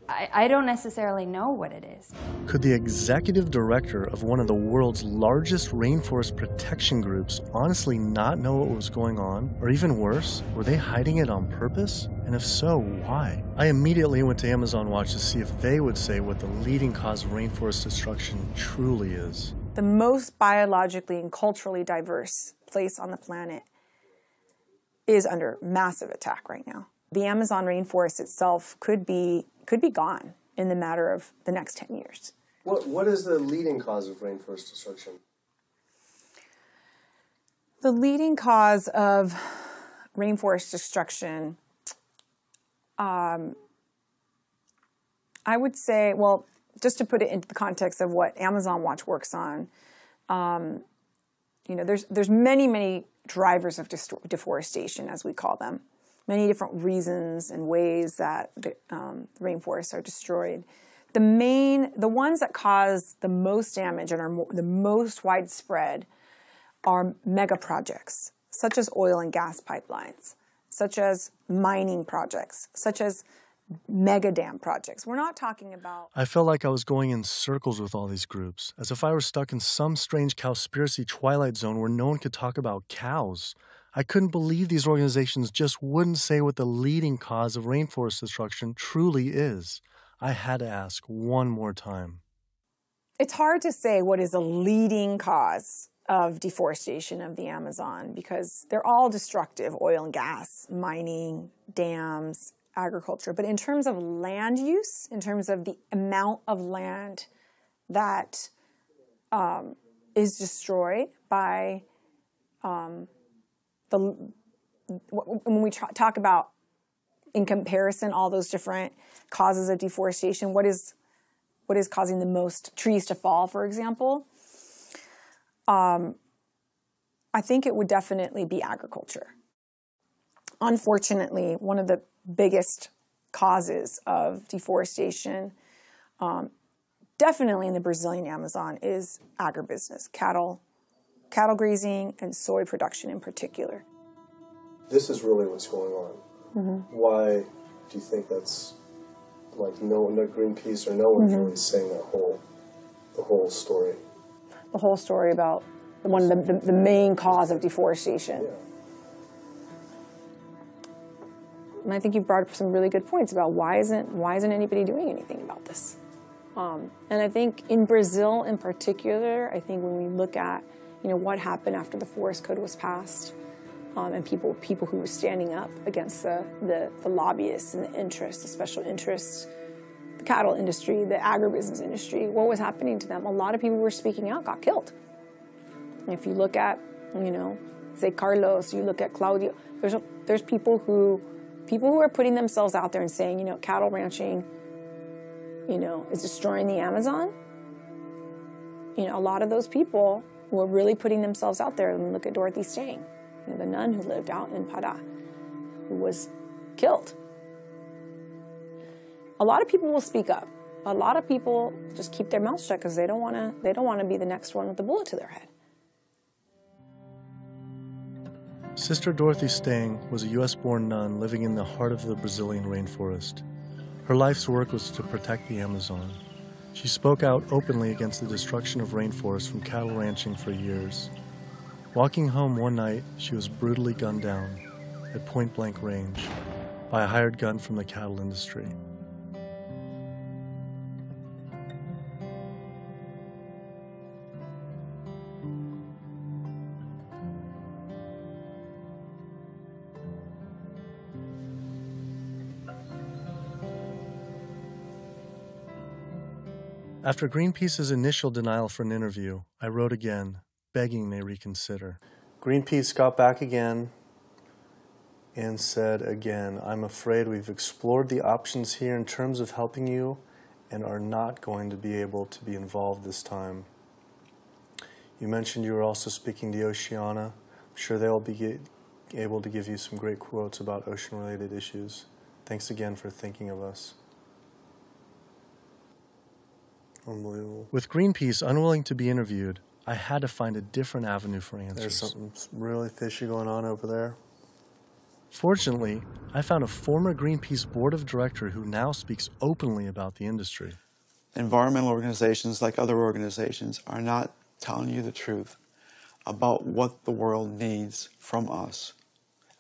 [SPEAKER 20] I don't necessarily know what it is.
[SPEAKER 3] Could the executive director of one of the world's largest rainforest protection groups honestly not know what was going on? Or even worse, were they hiding it on purpose? And if so, why? I immediately went to Amazon Watch to see if they would say what the leading cause of rainforest destruction truly is.
[SPEAKER 21] The most biologically and culturally diverse place on the planet is under massive attack right now. The Amazon rainforest itself could be gone in the matter of the next 10 years.
[SPEAKER 2] What is the leading cause of rainforest destruction?
[SPEAKER 21] The leading cause of rainforest destruction, I would say, well, just to put it into the context of what Amazon Watch works on, there's many drivers of deforestation, as we call them. Many different reasons and ways that the rainforests are destroyed. The ones that cause the most damage and are the most widespread are mega projects, such as oil and gas pipelines, such as mining projects, such as mega dam projects. We're not talking about...
[SPEAKER 3] I felt like I was going in circles with all these groups, as if I were stuck in some strange cowspiracy twilight zone where no one could talk about cows. I couldn't believe these organizations just wouldn't say what the leading cause of rainforest destruction truly is. I had to ask one more time.
[SPEAKER 21] It's hard to say what is the leading cause of deforestation of the Amazon because they're all destructive: oil and gas, mining, dams, agriculture. But in terms of land use, in terms of the amount of land that is destroyed by when we talk about, in comparison, all those different causes of deforestation, what is causing the most trees to fall, for example, I think it would definitely be agriculture. Unfortunately, one of the biggest causes of deforestation definitely in the Brazilian Amazon, is agribusiness, cattle grazing, and soy production in particular.
[SPEAKER 2] This is really what's going on.
[SPEAKER 21] Mm-hmm.
[SPEAKER 2] Why do you think that's, like, no Greenpeace or no one's really saying the whole story?
[SPEAKER 21] The whole story about one of the main cause of deforestation.
[SPEAKER 2] Yeah.
[SPEAKER 21] And I think you brought up some really good points about why isn't anybody doing anything about this? And I think in Brazil in particular, I think when we look at what happened after the Forest Code was passed, and people who were standing up against the lobbyists and the interests, the special interests, the cattle industry, the agribusiness industry, what was happening to them? A lot of people who were speaking out got killed. And if you look at, say Carlos, you look at Claudio, there's people who are putting themselves out there and saying, cattle ranching, is destroying the Amazon. A lot of those people who are really putting themselves out there. And look at Dorothy Stang, the nun who lived out in Pará, who was killed. A lot of people will speak up. A lot of people just keep their mouths shut because they don't want to be the next one with the bullet to their head.
[SPEAKER 3] Sister Dorothy Stang was a U.S.-born nun living in the heart of the Brazilian rainforest. Her life's work was to protect the Amazon. She spoke out openly against the destruction of rainforests from cattle ranching for years. Walking home one night, she was brutally gunned down at point-blank range by a hired gun from the cattle industry. After Greenpeace's initial denial for an interview, I wrote again, begging they reconsider.
[SPEAKER 12] Greenpeace got back again and said again, I'm afraid we've explored the options here in terms of helping you and are not going to be able to be involved this time. You mentioned you were also speaking to Oceana. I'm sure they'll be able to give you some great quotes about ocean-related issues. Thanks again for thinking of us. Unbelievable.
[SPEAKER 3] With Greenpeace unwilling to be interviewed, I had to find a different avenue for answers.
[SPEAKER 12] There's something really fishy going on over there.
[SPEAKER 3] Fortunately, I found a former Greenpeace board of director who now speaks openly about the industry.
[SPEAKER 4] Environmental organizations, like other organizations, are not telling you the truth about what the world needs from us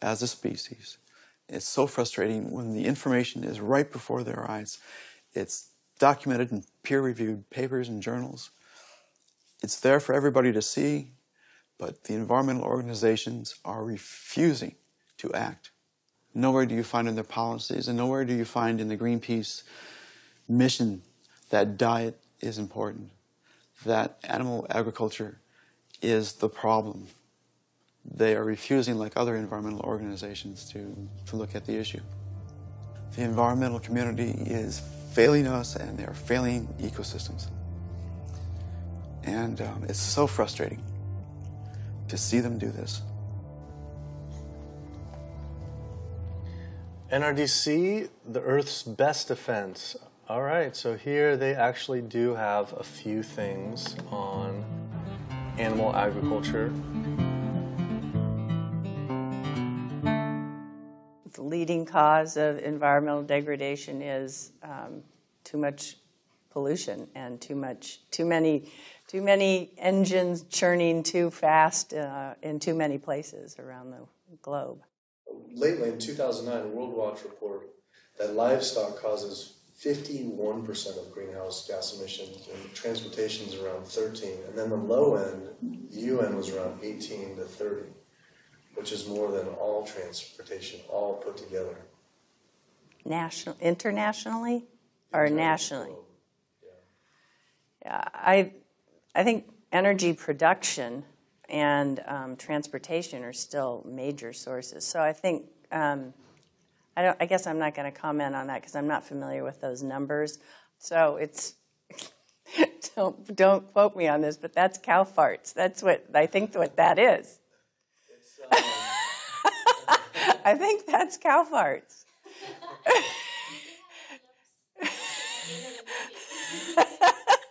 [SPEAKER 4] as a species. It's so frustrating when the information is right before their eyes. It's documented in peer-reviewed papers and journals. It's there for everybody to see, but the environmental organizations are refusing to act. Nowhere do you find in their policies, and nowhere do you find in the Greenpeace mission that diet is important, that animal agriculture is the problem. They are refusing, like other environmental organizations, to look at the issue. The environmental community is failing us, and they're failing ecosystems. And it's so frustrating to see them do this.
[SPEAKER 12] NRDC, the Earth's best defense. All right, so here they actually do have a few things on animal agriculture.
[SPEAKER 22] The leading cause of environmental degradation is too much pollution and too many engines churning too fast in too many places around the globe.
[SPEAKER 2] Lately, in 2009, a World Watch report that livestock causes 51% of greenhouse gas emissions, and transportation is around 13%, and then the low end, the UN was around 18 to 30, which is more than all transportation, all put together.
[SPEAKER 22] Internationally or nationally? Yeah, I think energy production and transportation are still major sources. So I think I guess I'm not going to comment on that because I'm not familiar with those numbers. So it's don't quote me on this, but that's cow farts. That's what I think what that is. I think that's cow farts.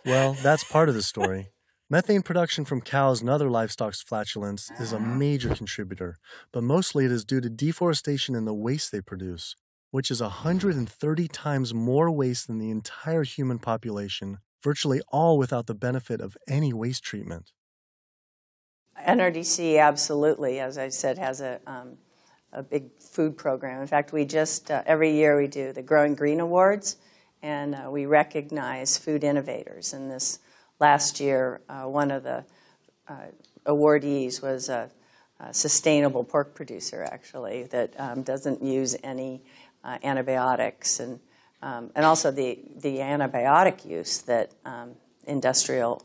[SPEAKER 3] Well, that's part of the story. Methane production from cows and other livestock's flatulence is a major contributor, but mostly it is due to deforestation and the waste they produce, which is 130 times more waste than the entire human population, virtually all without the benefit of any waste treatment.
[SPEAKER 22] NRDC absolutely, as I said, has a big food program. In fact, we just, every year we do the Growing Green Awards, and we recognize food innovators. And this last year, one of the awardees was a sustainable pork producer, actually, that doesn't use any antibiotics, and also the antibiotic use that industrial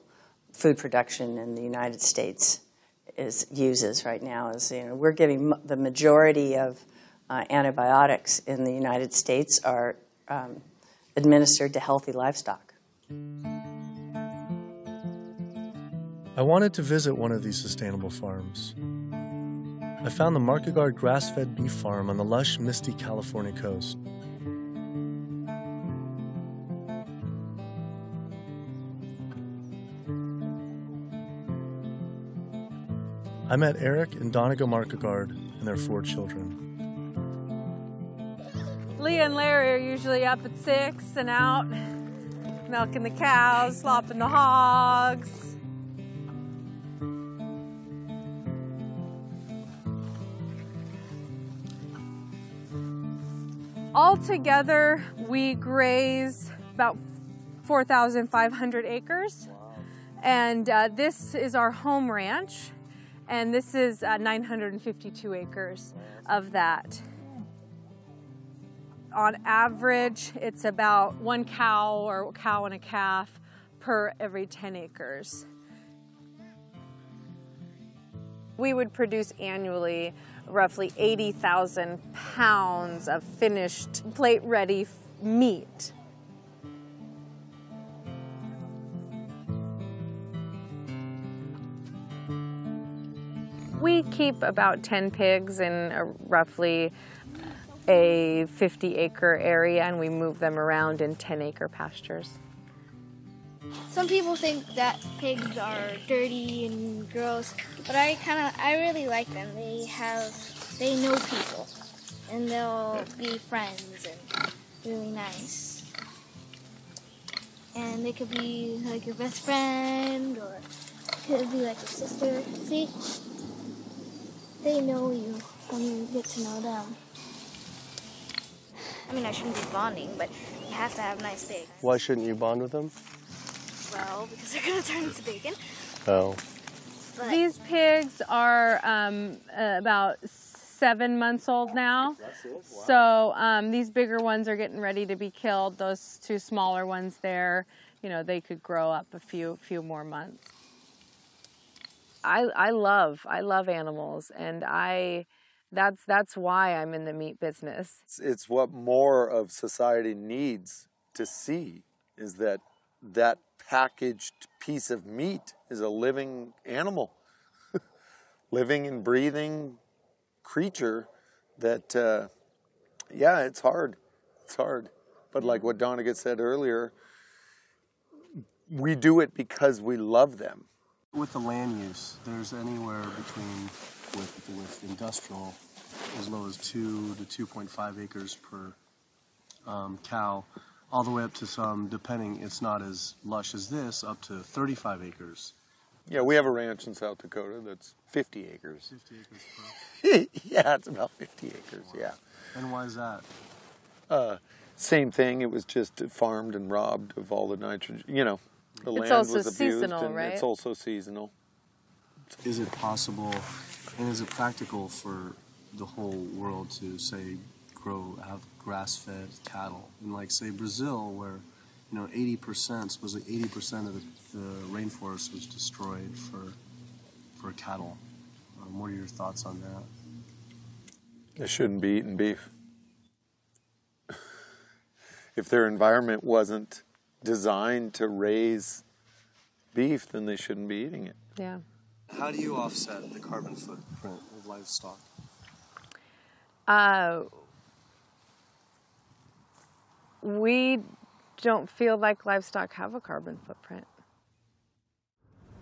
[SPEAKER 22] food production in the United States uses right now. Is, we're giving the majority of antibiotics in the United States are administered to healthy livestock.
[SPEAKER 3] I wanted to visit one of these sustainable farms. I found the Markegard grass-fed beef farm on the lush, misty California coast. I met Eric and Donegal Markegard and their 4 children.
[SPEAKER 5] Leah and Larry are usually up at 6 and out, milking the cows, slopping the hogs. Altogether, we graze about 4,500 acres. Wow. And this is our home ranch, and this is 952 acres of that. On average, it's about 1 cow or cow and a calf per every 10 acres. We would produce annually roughly 80,000 pounds of finished plate-ready meat. We keep about 10 pigs in roughly a 50-acre area, and we move them around in 10-acre pastures.
[SPEAKER 6] Some people think that pigs are dirty and gross, but I really like them. They know people, and they'll be friends and really nice. And they could be like your best friend, or could be like your sister. See? They know you when you get to know them. I mean, I shouldn't be bonding, but you have to have nice pigs.
[SPEAKER 12] Why shouldn't you bond with them?
[SPEAKER 6] Well, because they're going to turn into bacon.
[SPEAKER 12] Oh.
[SPEAKER 5] But these pigs are about 7 months old now.
[SPEAKER 12] That's it? Wow.
[SPEAKER 5] So these bigger ones are getting ready to be killed. Those 2 smaller ones there, they could grow up a few more months. I love animals, and that's why I'm in the meat business.
[SPEAKER 23] It's what more of society needs to see, is that packaged piece of meat is a living animal, living and breathing creature that, yeah, it's hard. It's hard. But like what Donegal said earlier, we do it because we love them.
[SPEAKER 12] With the land use, there's anywhere between, with industrial, as low as 2 to 2.5 acres per cow, all the way up to some, depending, it's not as lush as this, up to 35 acres.
[SPEAKER 23] Yeah, we have a ranch in South Dakota that's 50 acres.
[SPEAKER 12] 50 acres per?
[SPEAKER 23] Yeah, it's about 50 acres, wow. Yeah.
[SPEAKER 12] And why is that?
[SPEAKER 23] Same thing, it was just farmed and robbed of all the nitrogen, the land
[SPEAKER 5] also
[SPEAKER 23] was abused,
[SPEAKER 5] seasonal,
[SPEAKER 23] and
[SPEAKER 5] right?
[SPEAKER 23] It's also seasonal.
[SPEAKER 12] Is it possible, and is it practical for the whole world to, say, have grass-fed cattle? In, like, say, Brazil, where, 80%, supposedly 80% of the rainforest was destroyed for cattle. What are your thoughts on that?
[SPEAKER 23] They shouldn't be eating beef. If their environment wasn't designed to raise beef, then they shouldn't be eating it.
[SPEAKER 5] Yeah.
[SPEAKER 12] How do you offset the carbon footprint of livestock?
[SPEAKER 5] We don't feel like livestock have a carbon footprint.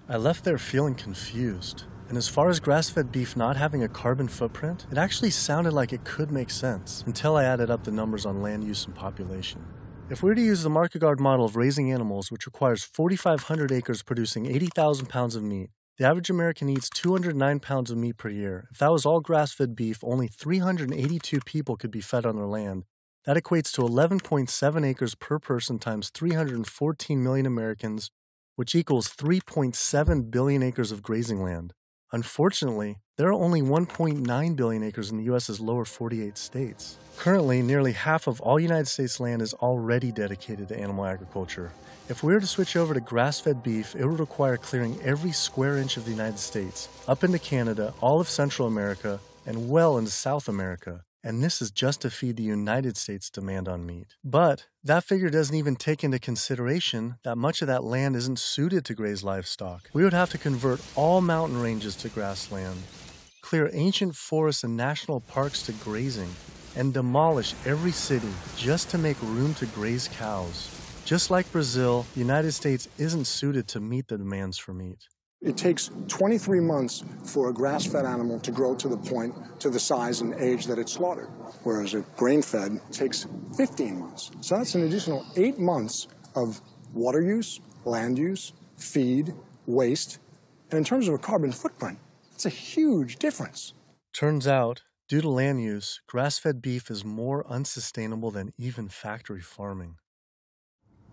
[SPEAKER 3] I left there feeling confused. And as far as grass-fed beef not having a carbon footprint, it actually sounded like it could make sense until I added up the numbers on land use and population. If we were to use the market guard model of raising animals, which requires 4,500 acres producing 80,000 pounds of meat, the average American eats 209 pounds of meat per year. If that was all grass-fed beef, only 382 people could be fed on their land. That equates to 11.7 acres per person times 314 million Americans, which equals 3.7 billion acres of grazing land. Unfortunately, there are only 1.9 billion acres in the U.S.'s lower 48 states. Currently, nearly half of all United States land is already dedicated to animal agriculture. If we were to switch over to grass-fed beef, it would require clearing every square inch of the United States, up into Canada, all of Central America, and well into South America. And this is just to feed the United States' demand on meat. But that figure doesn't even take into consideration that much of that land isn't suited to graze livestock. We would have to convert all mountain ranges to grassland, clear ancient forests and national parks to grazing, and demolish every city just to make room to graze cows. Just like Brazil, the United States isn't suited to meet the demands for meat.
[SPEAKER 10] It takes 23 months for a grass-fed animal to grow to the point, to the size and age that it's slaughtered, whereas a grain-fed takes 15 months. So that's an additional 8 months of water use, land use, feed, waste, and in terms of a carbon footprint, it's a huge difference.
[SPEAKER 3] Turns out, due to land use, grass-fed beef is more unsustainable than even factory farming.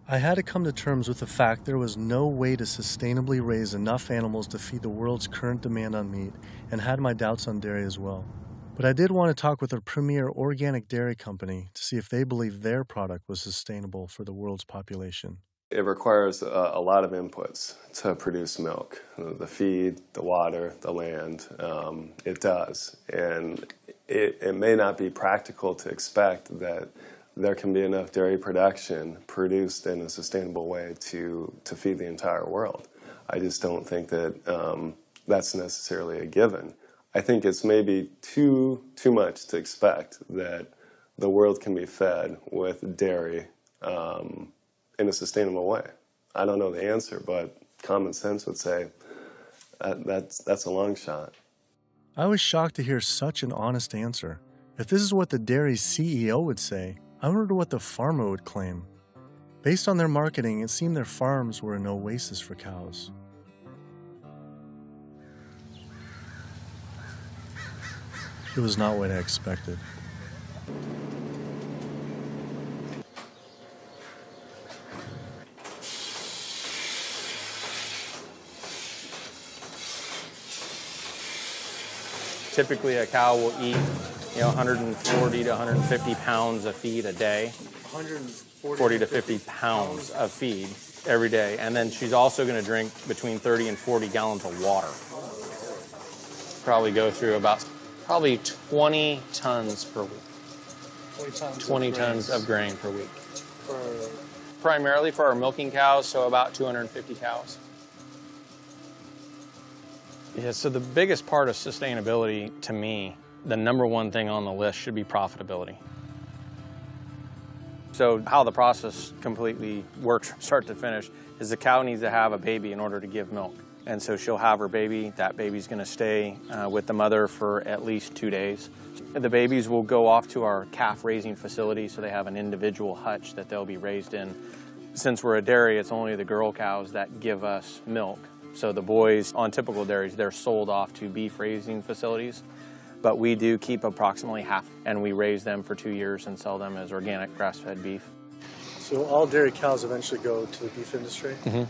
[SPEAKER 3] I had to come to terms with the fact there was no way to sustainably raise enough animals to feed the world's current demand on meat, and had my doubts on dairy as well. But I did want to talk with a premier organic dairy company to see if they believe their product was sustainable for the world's population.
[SPEAKER 7] It requires a lot of inputs to produce milk. The feed, the water, the land, it does. And it may not be practical to expect that there can be enough dairy production produced in a sustainable way to feed the entire world. I just don't think that that's necessarily a given. I think it's maybe too much to expect that the world can be fed with dairy in a sustainable way. I don't know the answer, but common sense would say that's a long shot.
[SPEAKER 3] I was shocked to hear such an honest answer. If this is what the dairy's CEO would say, I wonder what the farmer would claim. Based on their marketing, it seemed their farms were an oasis for cows. It was not what I expected.
[SPEAKER 9] Typically, a cow will eat 140 to 150 pounds of feed a day. 40 to 50 pounds of feed every day. And then she's also going to drink between 30 and 40 gallons of water. Probably go through about 20 tons per week. 20 tons of grain per week. Primarily for our milking cows, so about 250 cows. Yeah, so the biggest part of sustainability to me, the number one thing on the list should be profitability. So how the process completely works from start to finish is the cow needs to have a baby in order to give milk. And so she'll have her baby. That baby's going to stay with the mother for at least 2 days. The babies will go off to our calf raising facility, so they have an individual hutch that they'll be raised in. Since we're a dairy, it's only the girl cows that give us milk. So the boys on typical dairies, they're sold off to beef raising facilities. But we do keep approximately half, and we raise them for 2 years and sell them as organic grass-fed beef.
[SPEAKER 12] So all dairy cows eventually go to the beef industry?
[SPEAKER 9] Mm-hmm.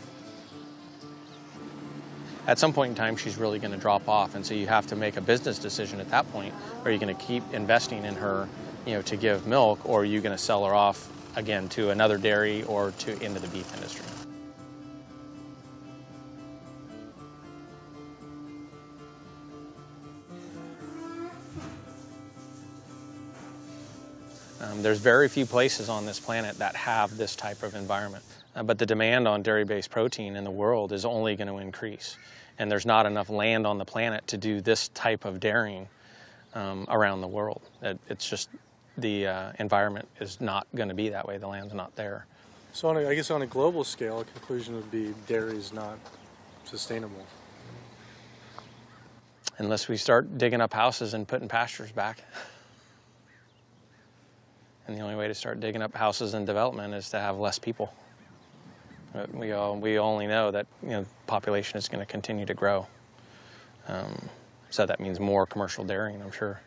[SPEAKER 9] At some point in time, she's really going to drop off, and so you have to make a business decision at that point. Are you going to keep investing in her, to give milk, or are you going to sell her off again to another dairy or into the beef industry? There's very few places on this planet that have this type of environment. But the demand on dairy-based protein in the world is only going to increase. And there's not enough land on the planet to do this type of dairying around the world. It's just the environment is not going to be that way. The land's not there.
[SPEAKER 12] So I guess on a global scale, a conclusion would be dairy is not sustainable.
[SPEAKER 9] Unless we start digging up houses and putting pastures back. And the only way to start digging up houses and development is to have less people. But we only know that population is going to continue to grow. So that means more commercial dairying, I'm sure.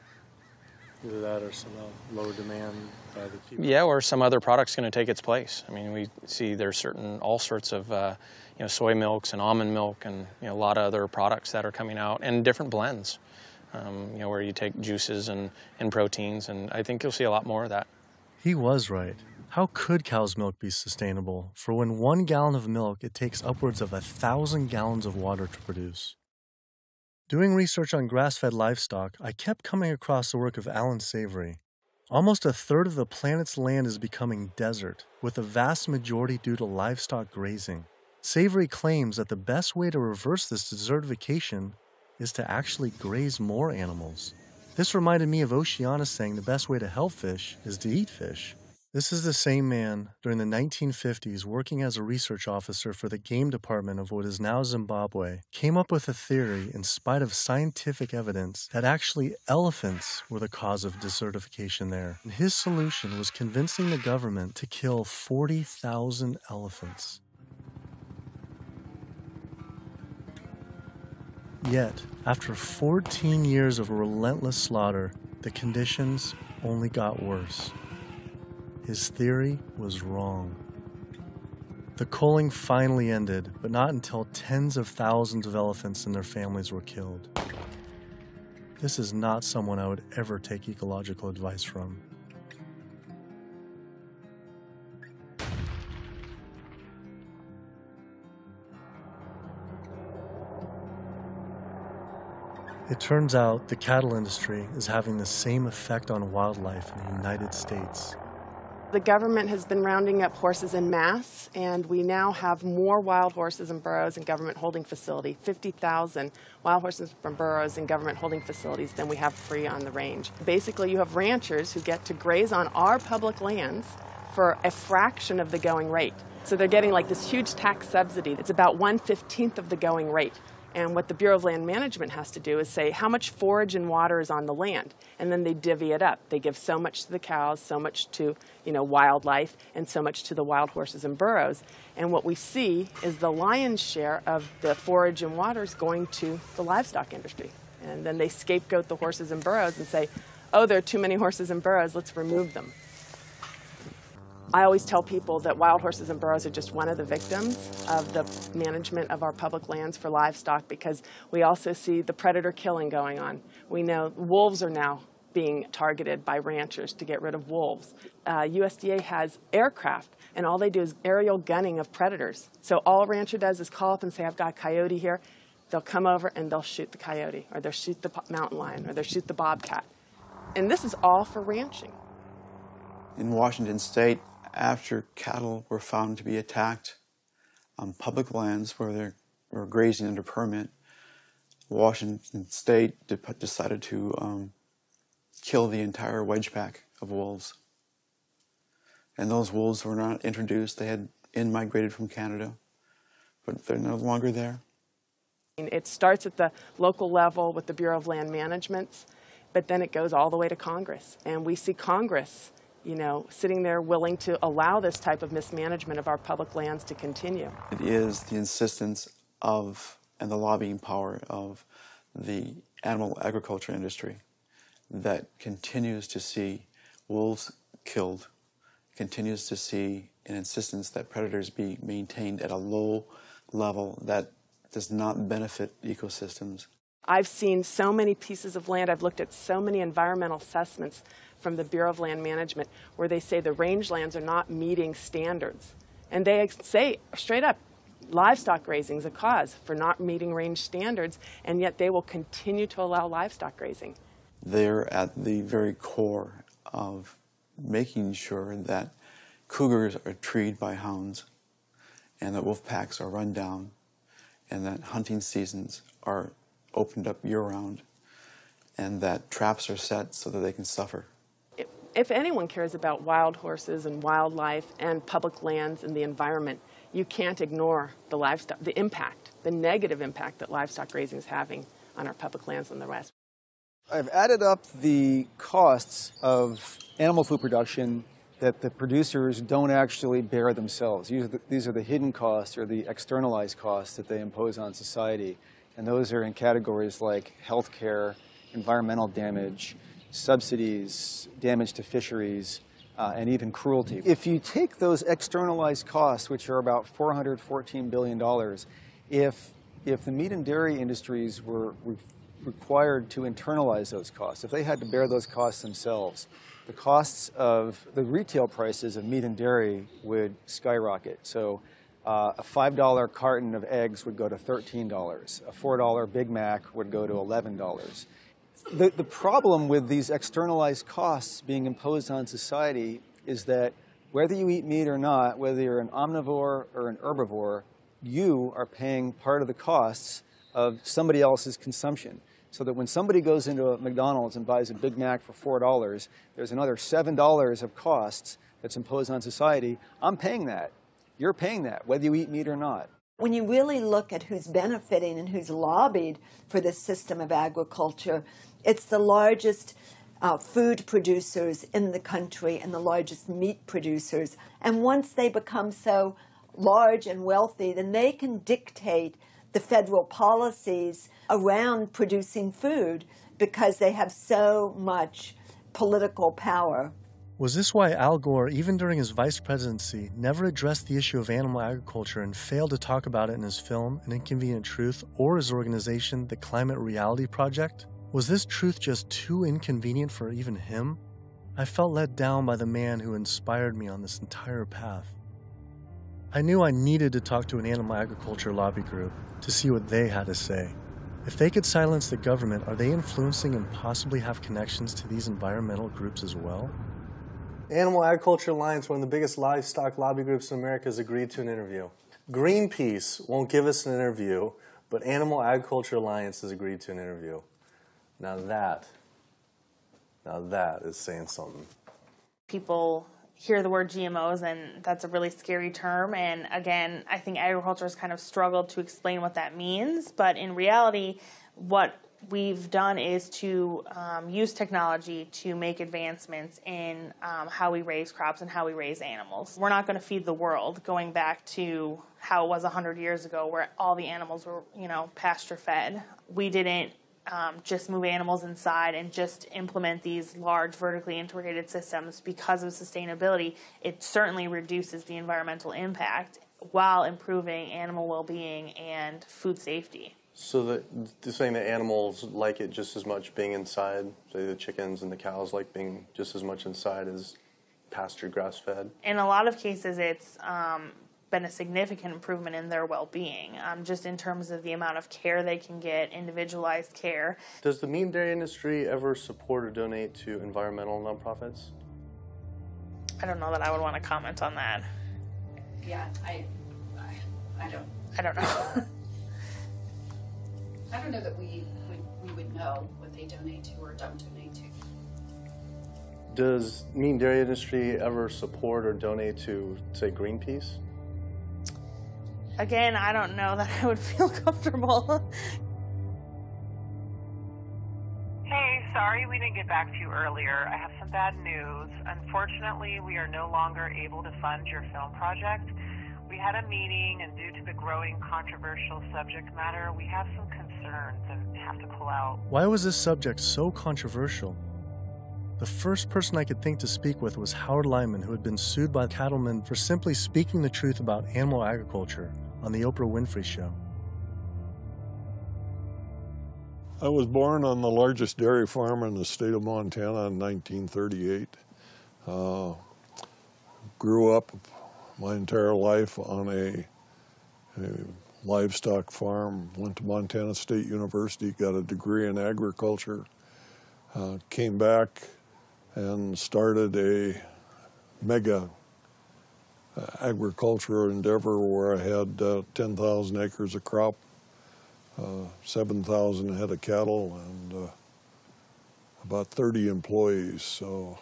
[SPEAKER 12] Either that or some lower demand by the people.
[SPEAKER 9] Yeah, or some other product's going to take its place. I mean, we see there's all sorts of soy milks and almond milk and a lot of other products that are coming out, and different blends. Where you take juices and proteins, and I think you'll see a lot more of that.
[SPEAKER 3] He was right. How could cow's milk be sustainable? For when 1 gallon of milk, it takes upwards of 1,000 gallons of water to produce. Doing research on grass-fed livestock, I kept coming across the work of Alan Savory. Almost a third of the planet's land is becoming desert, with the vast majority due to livestock grazing. Savory claims that the best way to reverse this desertification is to actually graze more animals. This reminded me of Oceana saying the best way to help fish is to eat fish. This is the same man, during the 1950s, working as a research officer for the game department of what is now Zimbabwe, came up with a theory, in spite of scientific evidence, that actually elephants were the cause of desertification there. And his solution was convincing the government to kill 40,000 elephants. Yet, after 14 years of relentless slaughter, the conditions only got worse. His theory was wrong. The culling finally ended, but not until tens of thousands of elephants and their families were killed. This is not someone I would ever take ecological advice from. It turns out the cattle industry is having the same effect on wildlife in the United States.
[SPEAKER 1] The government has been rounding up horses en masse, and we now have more wild horses and burros in government holding facility, 50,000 wild horses and burros in government holding facilities than we have free on the range. Basically, you have ranchers who get to graze on our public lands for a fraction of the going rate. So they're getting like this huge tax subsidy. It's about 1/15 of the going rate. And what the Bureau of Land Management has to do is say how much forage and water is on the land, and then they divvy it up. They give so much to the cows, so much to wildlife, and so much to the wild horses and burros. And what we see is the lion's share of the forage and water is going to the livestock industry. And then they scapegoat the horses and burros and say, oh, there are too many horses and burros, let's remove them. I always tell people that wild horses and burros are just one of the victims of the management of our public lands for livestock, because we also see the predator killing going on. We know wolves are now being targeted by ranchers to get rid of wolves. USDA has aircraft, and all they do is aerial gunning of predators. So all a rancher does is call up and say, I've got a coyote here. They'll come over and they'll shoot the coyote, or they'll shoot the mountain lion, or they'll shoot the bobcat. And this is all for ranching.
[SPEAKER 4] In Washington State, after cattle were found to be attacked on public lands where they were grazing under permit, Washington State decided to kill the entire wedge pack of wolves. And those wolves were not introduced. They had in-migrated from Canada, but they're no longer there.
[SPEAKER 1] It starts at the local level with the Bureau of Land Management, but then it goes all the way to Congress. And we see Congress sitting there willing to allow this type of mismanagement of our public lands to continue.
[SPEAKER 4] It is the insistence of and the lobbying power of the animal agriculture industry that continues to see wolves killed, continues to see an insistence that predators be maintained at a low level that does not benefit ecosystems.
[SPEAKER 1] I've seen so many pieces of land, I've looked at so many environmental assessments from the Bureau of Land Management where they say the rangelands are not meeting standards. And they say straight up, livestock grazing is a cause for not meeting range standards, and yet they will continue to allow livestock grazing.
[SPEAKER 4] They're at the very core of making sure that cougars are treed by hounds, and that wolf packs are run down, and that hunting seasons are opened up year-round, and that traps are set so that they can suffer.
[SPEAKER 1] If anyone cares about wild horses and wildlife and public lands and the environment, you can't ignore the livestock, the impact, the negative impact that livestock raising is having on our public lands in the West.
[SPEAKER 13] I've added up the costs of animal food production that the producers don't actually bear themselves. These are the hidden costs or the externalized costs that they impose on society. And those are in categories like healthcare, environmental damage, subsidies, damage to fisheries, and even cruelty. If you take those externalized costs, which are about $414 billion, if the meat and dairy industries were required to internalize those costs, if they had to bear those costs themselves, the costs of the retail prices of meat and dairy would skyrocket. So a $5 carton of eggs would go to $13. A $4 Big Mac would go to $11. The problem with these externalized costs being imposed on society is that whether you eat meat or not, whether you're an omnivore or an herbivore, you are paying part of the costs of somebody else's consumption. So that when somebody goes into a McDonald's and buys a Big Mac for $4, there's another $7 of costs that's imposed on society. I'm paying that. You're paying that, whether you eat meat or not.
[SPEAKER 15] When you really look at who's benefiting and who's lobbied for this system of agriculture, it's the largest food producers in the country and the largest meat producers. And once they become so large and wealthy, then they can dictate the federal policies around producing food because they have so much political power.
[SPEAKER 3] Was this why Al Gore, even during his vice presidency, never addressed the issue of animal agriculture and failed to talk about it in his film, An Inconvenient Truth, or his organization, the Climate Reality Project? Was this truth just too inconvenient for even him? I felt let down by the man who inspired me on this entire path. I knew I needed to talk to an animal agriculture lobby group to see what they had to say. If they could silence the government, are they influencing and possibly have connections to these environmental groups as well?
[SPEAKER 12] Animal Agriculture Alliance, one of the biggest livestock lobby groups in America, has agreed to an interview. Greenpeace won't give us an interview, but Animal Agriculture Alliance has agreed to an interview. Now that is saying something.
[SPEAKER 18] People hear the word GMOs, and that's a really scary term. And again, I think agriculture has kind of struggled to explain what that means. But in reality, what we've done is to use technology to make advancements in how we raise crops and how we raise animals. We're not going to feed the world, going back to how it was 100 years ago where all the animals were, pasture fed. We didn't just move animals inside and just implement these large vertically integrated systems because of sustainability. It certainly reduces the environmental impact while improving animal well-being and food safety.
[SPEAKER 12] So they're saying that animals like it just as much being inside, say the chickens and the cows like being just as much inside as pasture grass-fed?
[SPEAKER 18] In a lot of cases, it's been a significant improvement in their well-being, just in terms of the amount of care they can get, individualized care.
[SPEAKER 12] Does the meat and dairy industry ever support or donate to environmental nonprofits?
[SPEAKER 18] I don't know that I would want to comment on that.
[SPEAKER 24] Yeah, I
[SPEAKER 18] don't know.
[SPEAKER 24] I don't know that we would know what they donate to or don't donate to.
[SPEAKER 12] Does meat and dairy industry ever support or donate to, say, Greenpeace?
[SPEAKER 18] Again, I don't know that I would feel comfortable.
[SPEAKER 25] Hey, sorry we didn't get back to you earlier. I have some bad news. Unfortunately, we are no longer able to fund your film project. We had a meeting, and due to the growing controversial subject matter, we have some concerns and have to pull out.
[SPEAKER 3] Why was this subject so controversial? The first person I could think to speak with was Howard Lyman, who had been sued by cattlemen for simply speaking the truth about animal agriculture on the Oprah Winfrey Show.
[SPEAKER 26] I was born on the largest dairy farm in the state of Montana in 1938. Grew up my entire life on a livestock farm, went to Montana State University, got a degree in agriculture, came back and started a mega agricultural endeavor where I had 10,000 acres of crop, 7,000 head of cattle, and about 30 employees. So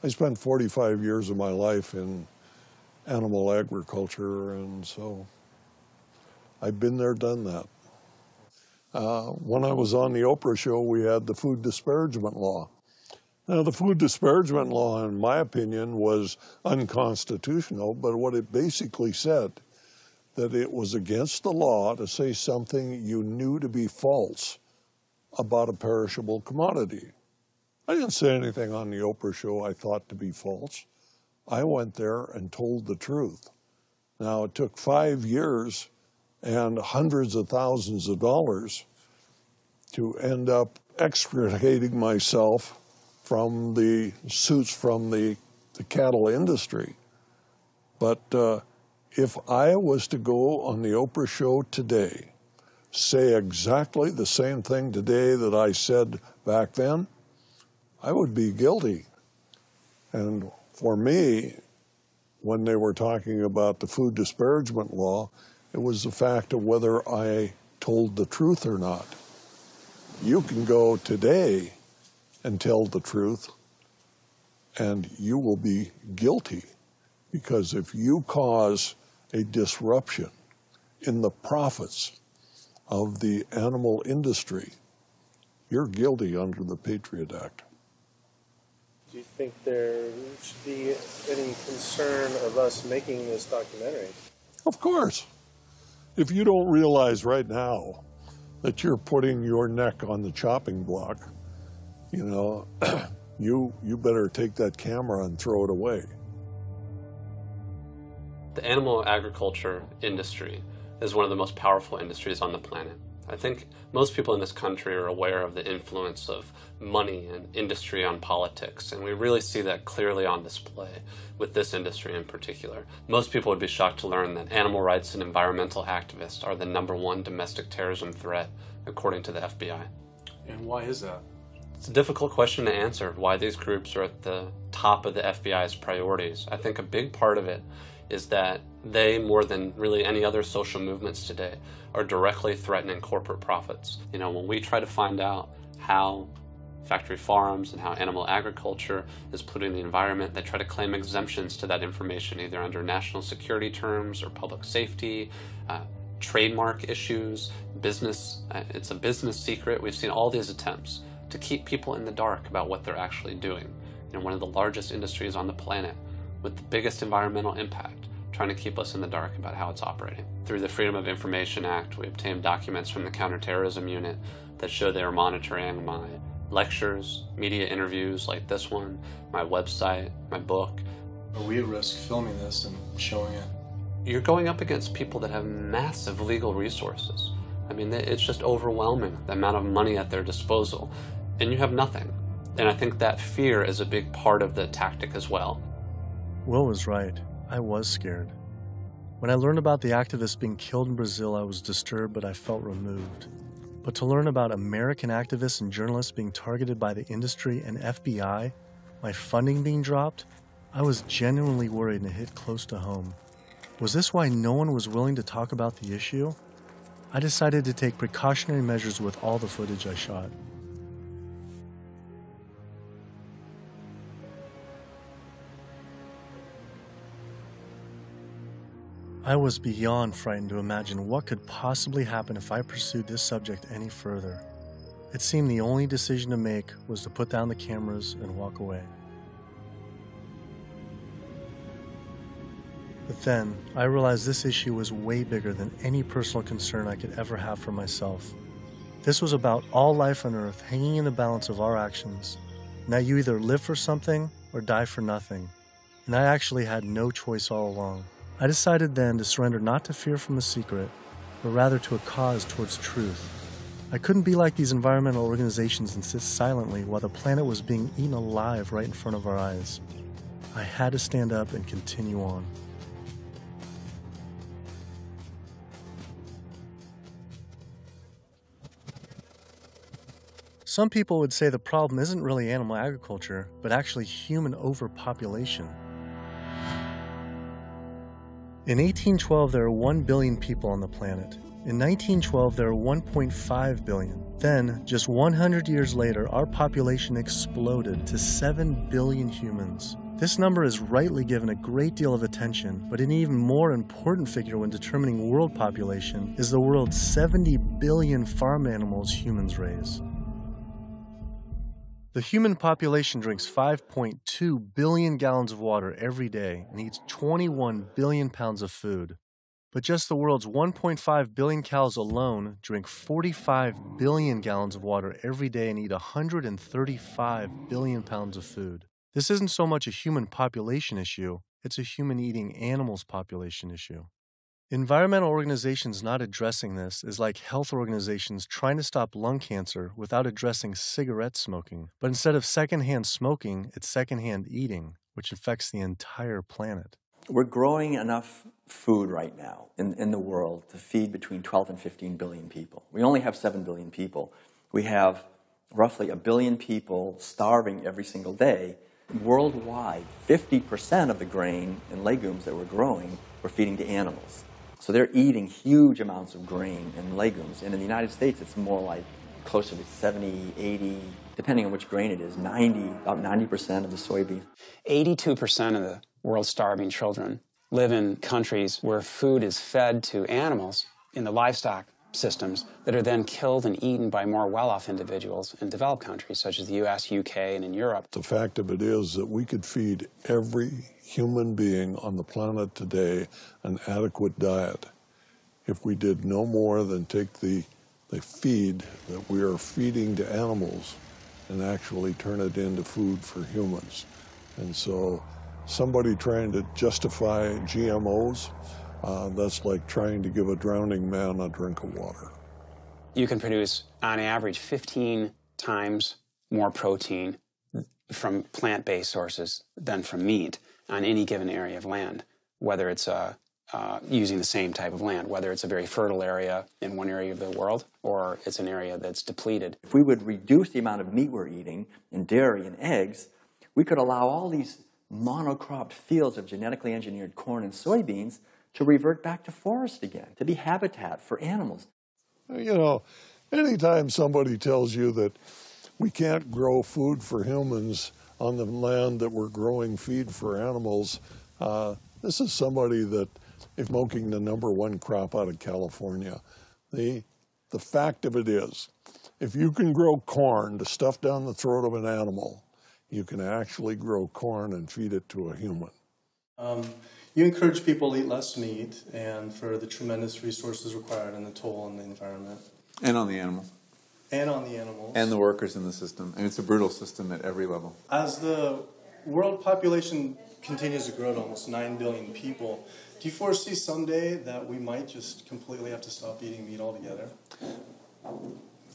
[SPEAKER 26] I spent 45 years of my life in animal agriculture, and so I've been there, done that. When I was on the Oprah show, we had the food disparagement law. Now, the food disparagement law, in my opinion, was unconstitutional, but what it basically said, that it was against the law to say something you knew to be false about a perishable commodity. I didn't say anything on the Oprah show I thought to be false. I went there and told the truth. Now, it took 5 years and hundreds of thousands of dollars to end up extricating myself from the suits from the cattle industry. But if I was to go on the Oprah show today, say exactly the same thing today that I said back then, I would be guilty. And for me, when they were talking about the food disparagement law, it was the fact of whether I told the truth or not. You can go today and tell the truth, and you will be guilty, because if you cause a disruption in the profits of the animal industry, you're guilty under the Patriot Act.
[SPEAKER 12] Do you think there should be any concern of us making this documentary?
[SPEAKER 26] Of course. If you don't realize right now that you're putting your neck on the chopping block, you know, you better take that camera and throw it away.
[SPEAKER 8] The animal agriculture industry is one of the most powerful industries on the planet. I think most people in this country are aware of the influence of money and industry on politics, and we really see that clearly on display with this industry in particular. Most people would be shocked to learn that animal rights and environmental activists are the #1 domestic terrorism threat, according to the FBI.
[SPEAKER 3] And why is that?
[SPEAKER 8] It's a difficult question to answer, why these groups are at the top of the FBI's priorities. I think a big part of it is that they, more than really any other social movements today, are directly threatening corporate profits. You know, when we try to find out how factory farms and how animal agriculture is polluting the environment, they try to claim exemptions to that information, either under national security terms or public safety, trademark issues, business. It's a business secret. We've seen all these attempts to keep people in the dark about what they're actually doing. You know, one of the largest industries on the planet with the biggest environmental impact, trying to keep us in the dark about how it's operating. Through the Freedom of Information Act, we obtained documents from the Counterterrorism Unit that show they are monitoring my lectures, media interviews like this one, my website, my book.
[SPEAKER 3] Are we at risk filming this and showing it?
[SPEAKER 8] You're going up against people that have massive legal resources. I mean, it's just overwhelming, the amount of money at their disposal, and you have nothing. And I think that fear is a big part of the tactic as well.
[SPEAKER 3] Will was right. I was scared. When I learned about the activists being killed in Brazil, I was disturbed, but I felt removed. But to learn about American activists and journalists being targeted by the industry and FBI, my funding being dropped, I was genuinely worried and it hit close to home. Was this why no one was willing to talk about the issue? I decided to take precautionary measures with all the footage I shot. I was beyond frightened to imagine what could possibly happen if I pursued this subject any further. It seemed the only decision to make was to put down the cameras and walk away. But then, I realized this issue was way bigger than any personal concern I could ever have for myself. This was about all life on Earth hanging in the balance of our actions, and that you either live for something or die for nothing. And I actually had no choice all along. I decided then to surrender not to fear from the secret, but rather to a cause towards truth. I couldn't be like these environmental organizations and sit silently while the planet was being eaten alive right in front of our eyes. I had to stand up and continue on. Some people would say the problem isn't really animal agriculture, but actually human overpopulation. In 1812, there were 1 billion people on the planet. In 1912, there were 1.5 billion. Then, just 100 years later, our population exploded to 7 billion humans. This number is rightly given a great deal of attention, but an even more important figure when determining world population is the world's 70 billion farm animals humans raise. The human population drinks 5.2 billion gallons of water every day and eats 21 billion pounds of food. But just the world's 1.5 billion cows alone drink 45 billion gallons of water every day and eat 135 billion pounds of food. This isn't so much a human population issue, it's a human eating animals population issue. Environmental organizations not addressing this is like health organizations trying to stop lung cancer without addressing cigarette smoking. But instead of secondhand smoking, it's secondhand eating, which affects the entire planet.
[SPEAKER 11] We're growing enough food right now in the world to feed between 12 and 15 billion people. We only have 7 billion people. We have roughly 1 billion people starving every single day. Worldwide, 50% of the grain and legumes that we're growing, we're feeding to animals. So they're eating huge amounts of grain and legumes. And in the United States, it's more like closer to 70, 80, depending on which grain it is, about 90% of the soybean.
[SPEAKER 14] 82% of the world's starving children live in countries where food is fed to animals in the livestock systems that are then killed and eaten by more well-off individuals in developed countries such as the US, UK, and in Europe.
[SPEAKER 26] The fact of it is that we could feed every human being on the planet today an adequate diet if we did no more than take the feed that we are feeding to animals and actually turn it into food for humans. And so somebody trying to justify GMOs, that's like trying to give a drowning man a drink of water.
[SPEAKER 14] You can produce, on average, 15 times more protein from plant-based sources than from meat on any given area of land, whether it's using the same type of land, whether it's a very fertile area in one area of the world or it's an area that's depleted.
[SPEAKER 11] If we would reduce the amount of meat we're eating and dairy and eggs, we could allow all these monocropped fields of genetically engineered corn and soybeans to revert back to forest again, to be habitat for animals.
[SPEAKER 26] You know, anytime somebody tells you that we can't grow food for humans on the land that we're growing feed for animals, this is somebody that is smoking the #1 crop out of California. The fact of it is, if you can grow corn to stuff down the throat of an animal, you can actually grow corn and feed it to a human.
[SPEAKER 3] You encourage people to eat less meat and for the tremendous resources required and the toll on the environment.
[SPEAKER 16] And on the animal.
[SPEAKER 3] And on the animals.
[SPEAKER 16] And the workers in the system. And it's a brutal system at every level.
[SPEAKER 3] As the world population continues to grow to almost 9 billion people, do you foresee someday that we might just completely have to stop eating meat altogether?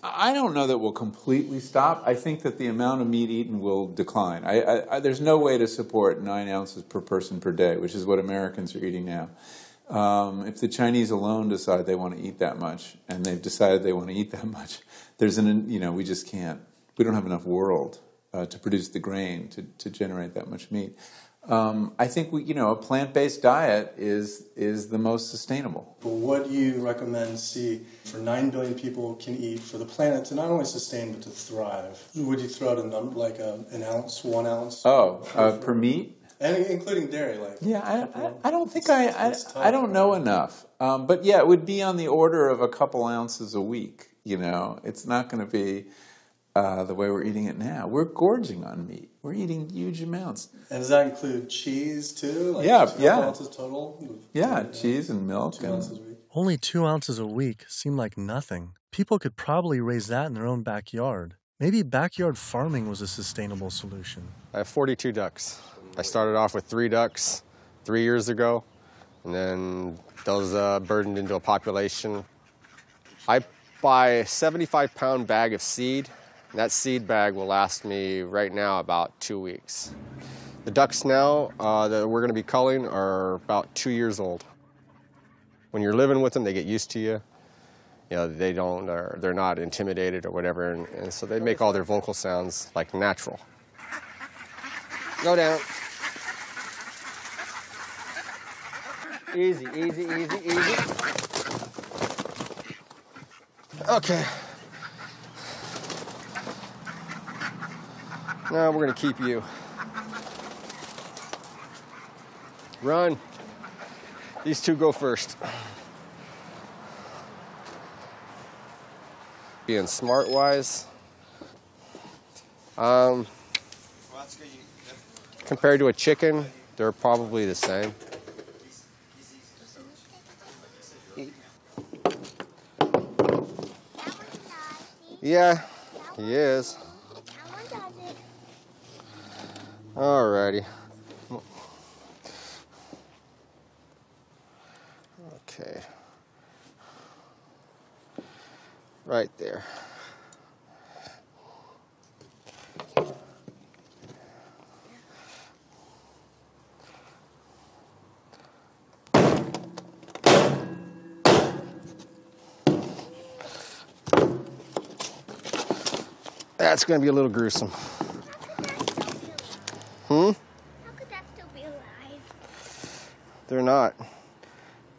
[SPEAKER 16] I don't know that we'll completely stop. I think that the amount of meat eaten will decline. There's no way to support 9 ounces per person per day, which is what Americans are eating now. If the Chinese alone decide they want to eat that much, and they've decided they want to eat that much, we just can't. We don't have enough world to produce the grain to generate that much meat. I think a plant-based diet is the most sustainable.
[SPEAKER 3] But what do you recommend for 9 billion people can eat for the planet to not only sustain but to thrive? Would you throw out a number like an ounce, 1 ounce?
[SPEAKER 16] Per meat?
[SPEAKER 3] And including dairy,
[SPEAKER 16] I don't think I don't know enough. But yeah, it would be on the order of a couple ounces a week. It's not going to be the way we're eating it now. We're gorging on meat. We're eating huge amounts.
[SPEAKER 3] And does that include cheese too?
[SPEAKER 16] Yeah.
[SPEAKER 3] 2 ounces total?
[SPEAKER 16] Yeah, cheese and milk.
[SPEAKER 3] 2 ounces a week. Only 2 ounces a week seem like nothing. People could probably raise that in their own backyard. Maybe backyard farming was a sustainable solution.
[SPEAKER 17] I have 42 ducks. I started off with 3 ducks 3 years ago, and then those burdened into a population. I buy a 75-pound bag of seed. And that seed bag will last me right now about 2 weeks. The ducks now that we're going to be culling are about 2 years old. When you're living with them, they get used to you. They're not intimidated or whatever, and so they make all their vocal sounds like natural. Go down. Easy, easy, easy, easy. Okay. Now we're gonna keep you. Run. These two go first. Being smart-wise, compared to a chicken, they're probably the same. Yeah, he is. Alrighty. Okay. Right there. That's going to be a little gruesome. How
[SPEAKER 2] could that still be alive?
[SPEAKER 17] They're not.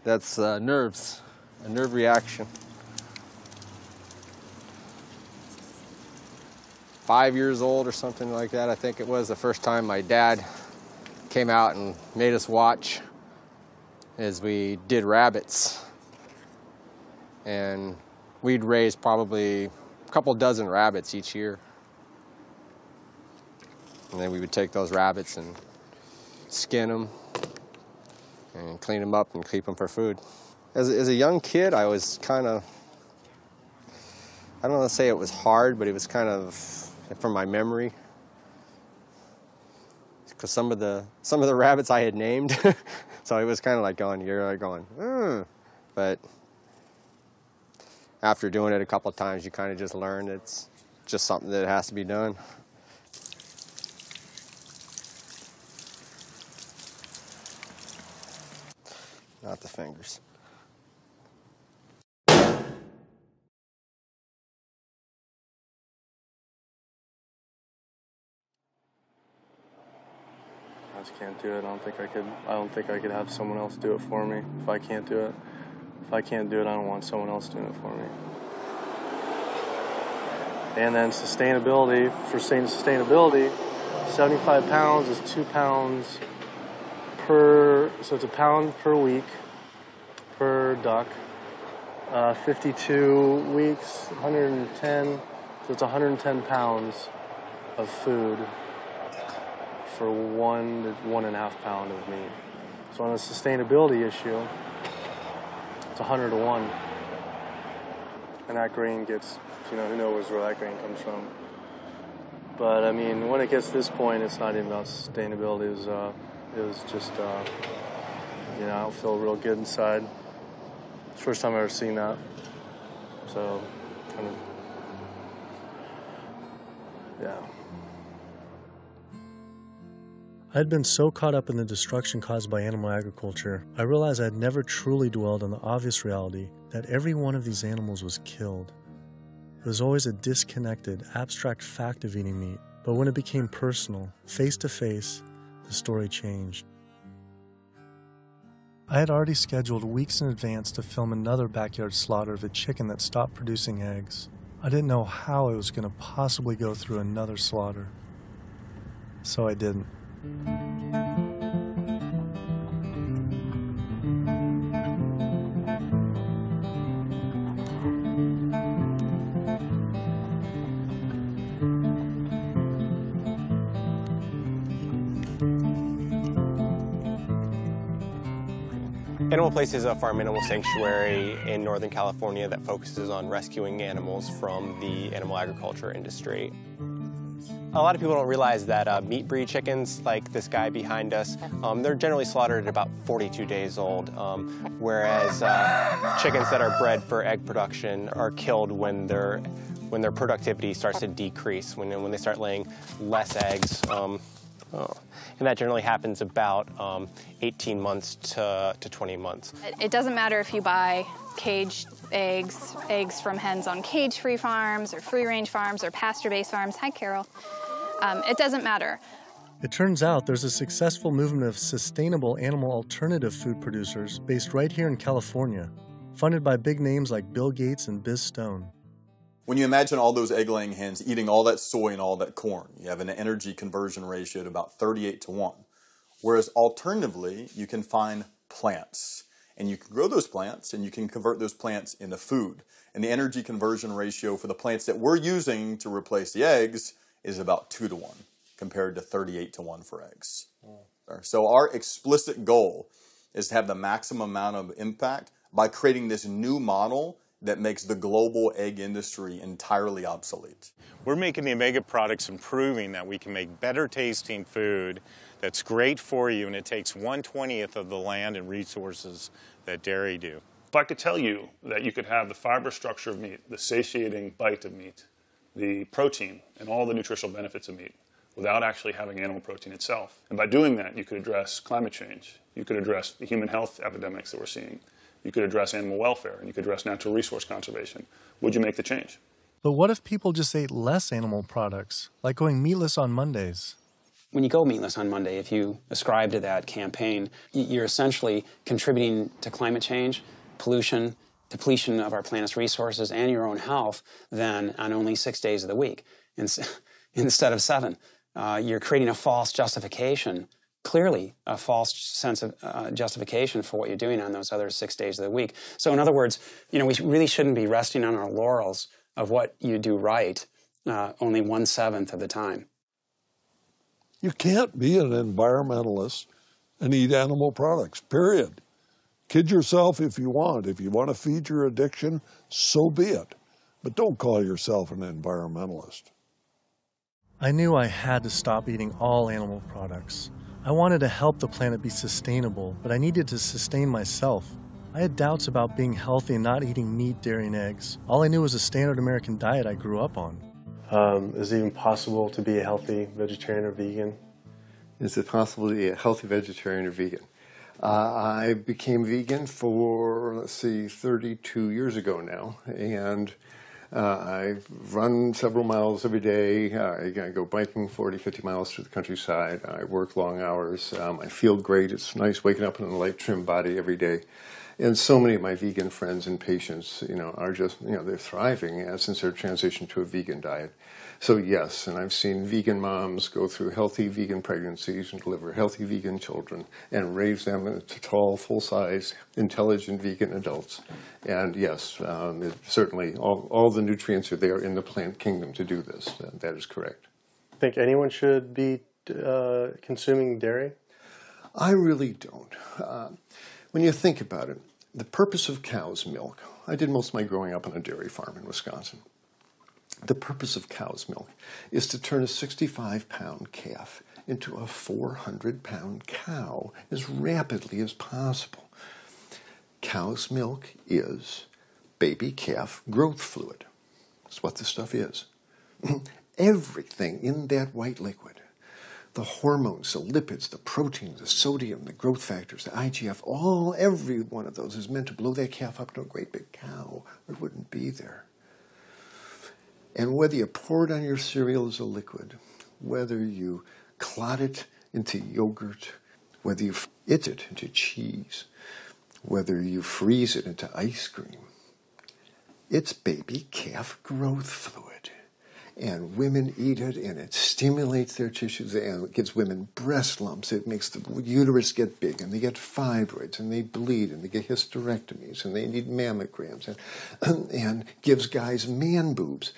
[SPEAKER 17] That's nerves, a nerve reaction. 5 years old or something like that, I think it was the first time my dad came out and made us watch as we did rabbits. And we'd raise probably a couple dozen rabbits each year. And then we would take those rabbits and skin them and clean them up and keep them for food. As a young kid, I was kind of, I don't want to say it was hard, but it was kind of, from my memory, because some of the rabbits I had named, so it was kind of like going, you're like going, but after doing it a couple of times, you kind of just learn it's just something that has to be done. Not the fingers.
[SPEAKER 12] I just can't do it. I don't think I could have someone else do it for me. If I can't do it, I don't want someone else doing it for me. And then sustainability, for sustainability, 75 pounds is 2 pounds per, so it's a pound per week per duck. 52 weeks, 110, so it's 110 pounds of food for 1 to 1.5 pound of meat. So on a sustainability issue, it's 100 to 1. And that grain gets, who knows where that grain comes from. But I mean, when it gets to this point, it's not even about sustainability. It was just, I don't feel real good inside. It's the first time I've ever seen that. So, kind of, yeah.
[SPEAKER 3] I had been so caught up in the destruction caused by animal agriculture, I realized I had never truly dwelled on the obvious reality that every one of these animals was killed. It was always a disconnected, abstract fact of eating meat, but when it became personal, face to face, the story changed. I had already scheduled weeks in advance to film another backyard slaughter of a chicken that stopped producing eggs. I didn't know how I was going to possibly go through another slaughter. So I didn't.
[SPEAKER 6] Animal Place is a farm animal sanctuary in Northern California that focuses on rescuing animals from the animal agriculture industry. A lot of people don't realize that meat breed chickens, like this guy behind us, they're generally slaughtered at about 42 days old, whereas chickens that are bred for egg production are killed when their productivity starts to decrease, when they start laying less eggs. And that generally happens about 18 months to 20 months.
[SPEAKER 19] It doesn't matter if you buy caged eggs from hens on cage-free farms or free-range farms or pasture-based farms. Hi, Carol. It doesn't matter.
[SPEAKER 3] It turns out there's a successful movement of sustainable animal alternative food producers based right here in California, funded by big names like Bill Gates and Biz Stone.
[SPEAKER 5] When you imagine all those egg-laying hens eating all that soy and all that corn, you have an energy conversion ratio at about 38:1. Whereas alternatively, you can find plants. And you can grow those plants, and you can convert those plants into food. And the energy conversion ratio for the plants that we're using to replace the eggs is about 2:1, compared to 38:1 for eggs. So our explicit goal is to have the maximum amount of impact by creating this new model that makes the global egg industry entirely obsolete.
[SPEAKER 10] We're making the Omega products and proving that we can make better tasting food that's great for you, and it takes 1/20th of the land and resources that dairy do.
[SPEAKER 20] If I could tell you that you could have the fiber structure of meat, the satiating bite of meat, the protein, and all the nutritional benefits of meat without actually having animal protein itself, and by doing that you could address climate change, you could address the human health epidemics that we're seeing, you could address animal welfare, and you could address natural resource conservation, would you make the change?
[SPEAKER 3] But what if people just ate less animal products, like going meatless on Mondays?
[SPEAKER 14] When you go meatless on Monday, if you ascribe to that campaign, you're essentially contributing to climate change, pollution, depletion of our planet's resources, and your own health, then on only 6 days of the week instead of 7. You're creating a false justification, clearly a false sense of justification for what you're doing on those other 6 days of the week. So in other words, we really shouldn't be resting on our laurels of what you do right only 1/7 of the time.
[SPEAKER 26] You can't be an environmentalist and eat animal products, period. Kid yourself if you want. If you want to feed your addiction, so be it. But don't call yourself an environmentalist.
[SPEAKER 3] I knew I had to stop eating all animal products. I wanted to help the planet be sustainable, but I needed to sustain myself. I had doubts about being healthy and not eating meat, dairy, and eggs. All I knew was a standard American diet I grew up on.
[SPEAKER 12] Is it even possible to be a healthy vegetarian or vegan?
[SPEAKER 21] Is it possible to be a healthy vegetarian or vegan? I became vegan for, 32 years ago now, and I run several miles every day. I go biking 40, 50 miles through the countryside. I work long hours. I feel great. It's nice waking up in a light, trim body every day. And so many of my vegan friends and patients, are just, they're thriving since their transition to a vegan diet. So yes, and I've seen vegan moms go through healthy vegan pregnancies and deliver healthy vegan children and raise them into tall, full-size, intelligent vegan adults. And yes, certainly all the nutrients are there in the plant kingdom to do this. That is correct.
[SPEAKER 12] Think anyone should be consuming dairy?
[SPEAKER 21] I really don't. When you think about it, the purpose of cow's milk, I did most of my growing up on a dairy farm in Wisconsin. The purpose of cow's milk is to turn a 65-pound calf into a 400-pound cow as rapidly as possible. Cow's milk is baby calf growth fluid. That's what this stuff is. Everything in that white liquid, the hormones, the lipids, the proteins, the sodium, the growth factors, the IGF, every one of those is meant to blow that calf up to a great big cow, or it wouldn't be there. And whether you pour it on your cereal as a liquid, whether you clot it into yogurt, whether you eat it into cheese, whether you freeze it into ice cream, it's baby calf growth fluid. And women eat it, and it stimulates their tissues, and it gives women breast lumps. It makes the uterus get big, and they get fibroids, and they bleed, and they get hysterectomies, and they need mammograms, and gives guys man boobs.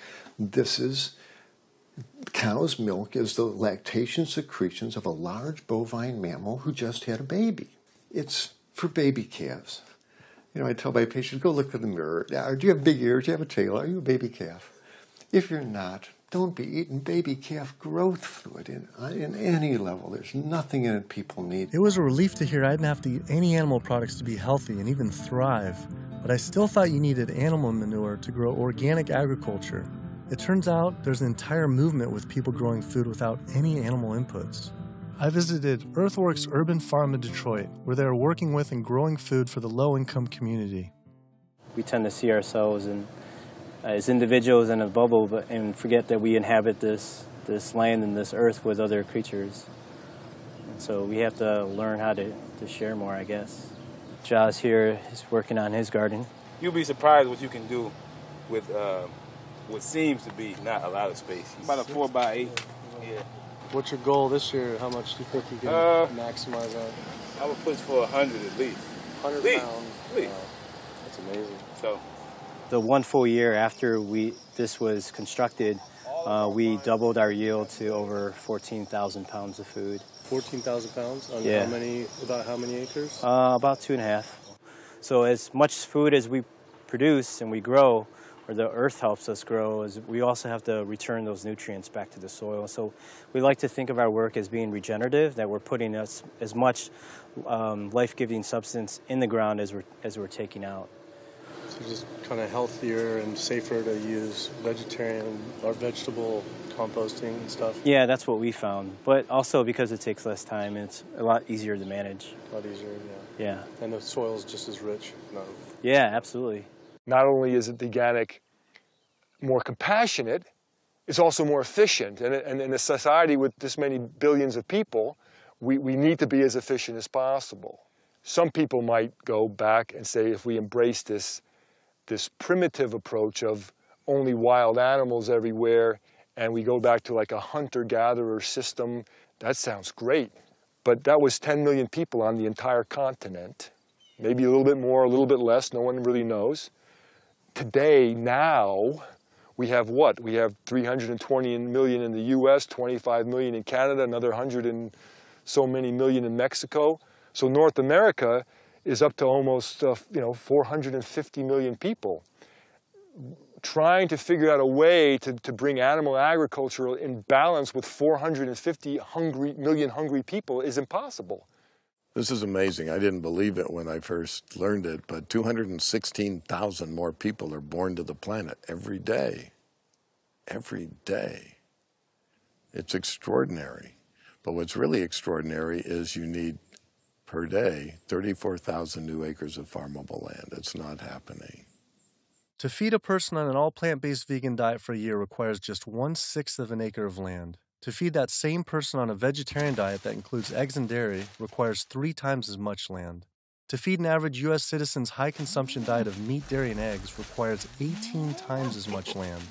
[SPEAKER 21] Cow's milk is the lactation secretions of a large bovine mammal who just had a baby. It's for baby calves. I tell my patients, go look in the mirror. Do you have big ears? Do you have a tail? Are you a baby calf? If you're not, don't be eating baby calf growth fluid in any level. There's nothing in it people need.
[SPEAKER 3] It was a relief to hear I didn't have to eat any animal products to be healthy and even thrive. But I still thought you needed animal manure to grow organic agriculture. It turns out there's an entire movement with people growing food without any animal inputs. I visited Earthworks Urban Farm in Detroit, where they are working with and growing food for the low-income community.
[SPEAKER 22] We tend to see ourselves as individuals in a bubble, and forget that we inhabit this land and this earth with other creatures. And so we have to learn how to share more, I guess. Jaws here is working on his garden.
[SPEAKER 23] You'll be surprised what you can do with
[SPEAKER 1] what seems to be not a lot of species. About a 4x8. Yeah.
[SPEAKER 12] What's your goal this year? How much do you think you can maximize that?
[SPEAKER 1] I would push for 100 at least.
[SPEAKER 12] 100 pounds.
[SPEAKER 1] At least.
[SPEAKER 12] Wow. That's amazing.
[SPEAKER 1] So,
[SPEAKER 22] the 1 full year after this was constructed, we doubled our yield to over 14,000 pounds of food.
[SPEAKER 12] 14,000 pounds on
[SPEAKER 22] Yeah.
[SPEAKER 12] about how many acres?
[SPEAKER 22] About 2.5. So as much food as we produce and we grow, or the earth helps us grow, is we also have to return those nutrients back to the soil. So we like to think of our work as being regenerative, that we're putting as much life-giving substance in the ground as we're taking out.
[SPEAKER 12] So just kind of healthier and safer to use vegetarian or vegetable composting and stuff?
[SPEAKER 22] Yeah, that's what we found. But also because it takes less time, it's a lot easier to manage.
[SPEAKER 12] A lot easier, yeah.
[SPEAKER 22] Yeah.
[SPEAKER 12] And the soil's just as rich? No.
[SPEAKER 22] Yeah, absolutely.
[SPEAKER 4] Not only is it the organic more compassionate, it's also more efficient. And in a society with this many billions of people, we need to be as efficient as possible. Some people might go back and say if we embrace this primitive approach of only wild animals everywhere and we go back to like a hunter-gatherer system, that sounds great. But that was 10 million people on the entire continent. Maybe a little bit more, a little bit less, no one really knows. Today, now, we have what? We have 320 million in the US, 25 million in Canada, another 100 and so many million in Mexico. So North America is up to almost 450 million people. Trying to figure out a way to bring animal agriculture in balance with 450 million hungry people is impossible.
[SPEAKER 26] This is amazing. I didn't believe it when I first learned it, but 216,000 more people are born to the planet every day. Every day. It's extraordinary. But what's really extraordinary is you need, per day, 34,000 new acres of farmable land. It's not happening.
[SPEAKER 3] To feed a person on an all-plant-based vegan diet for a year requires just 1/6 of an acre of land. To feed that same person on a vegetarian diet that includes eggs and dairy requires 3 times as much land. To feed an average U.S. citizen's high-consumption diet of meat, dairy, and eggs requires 18 times as much land.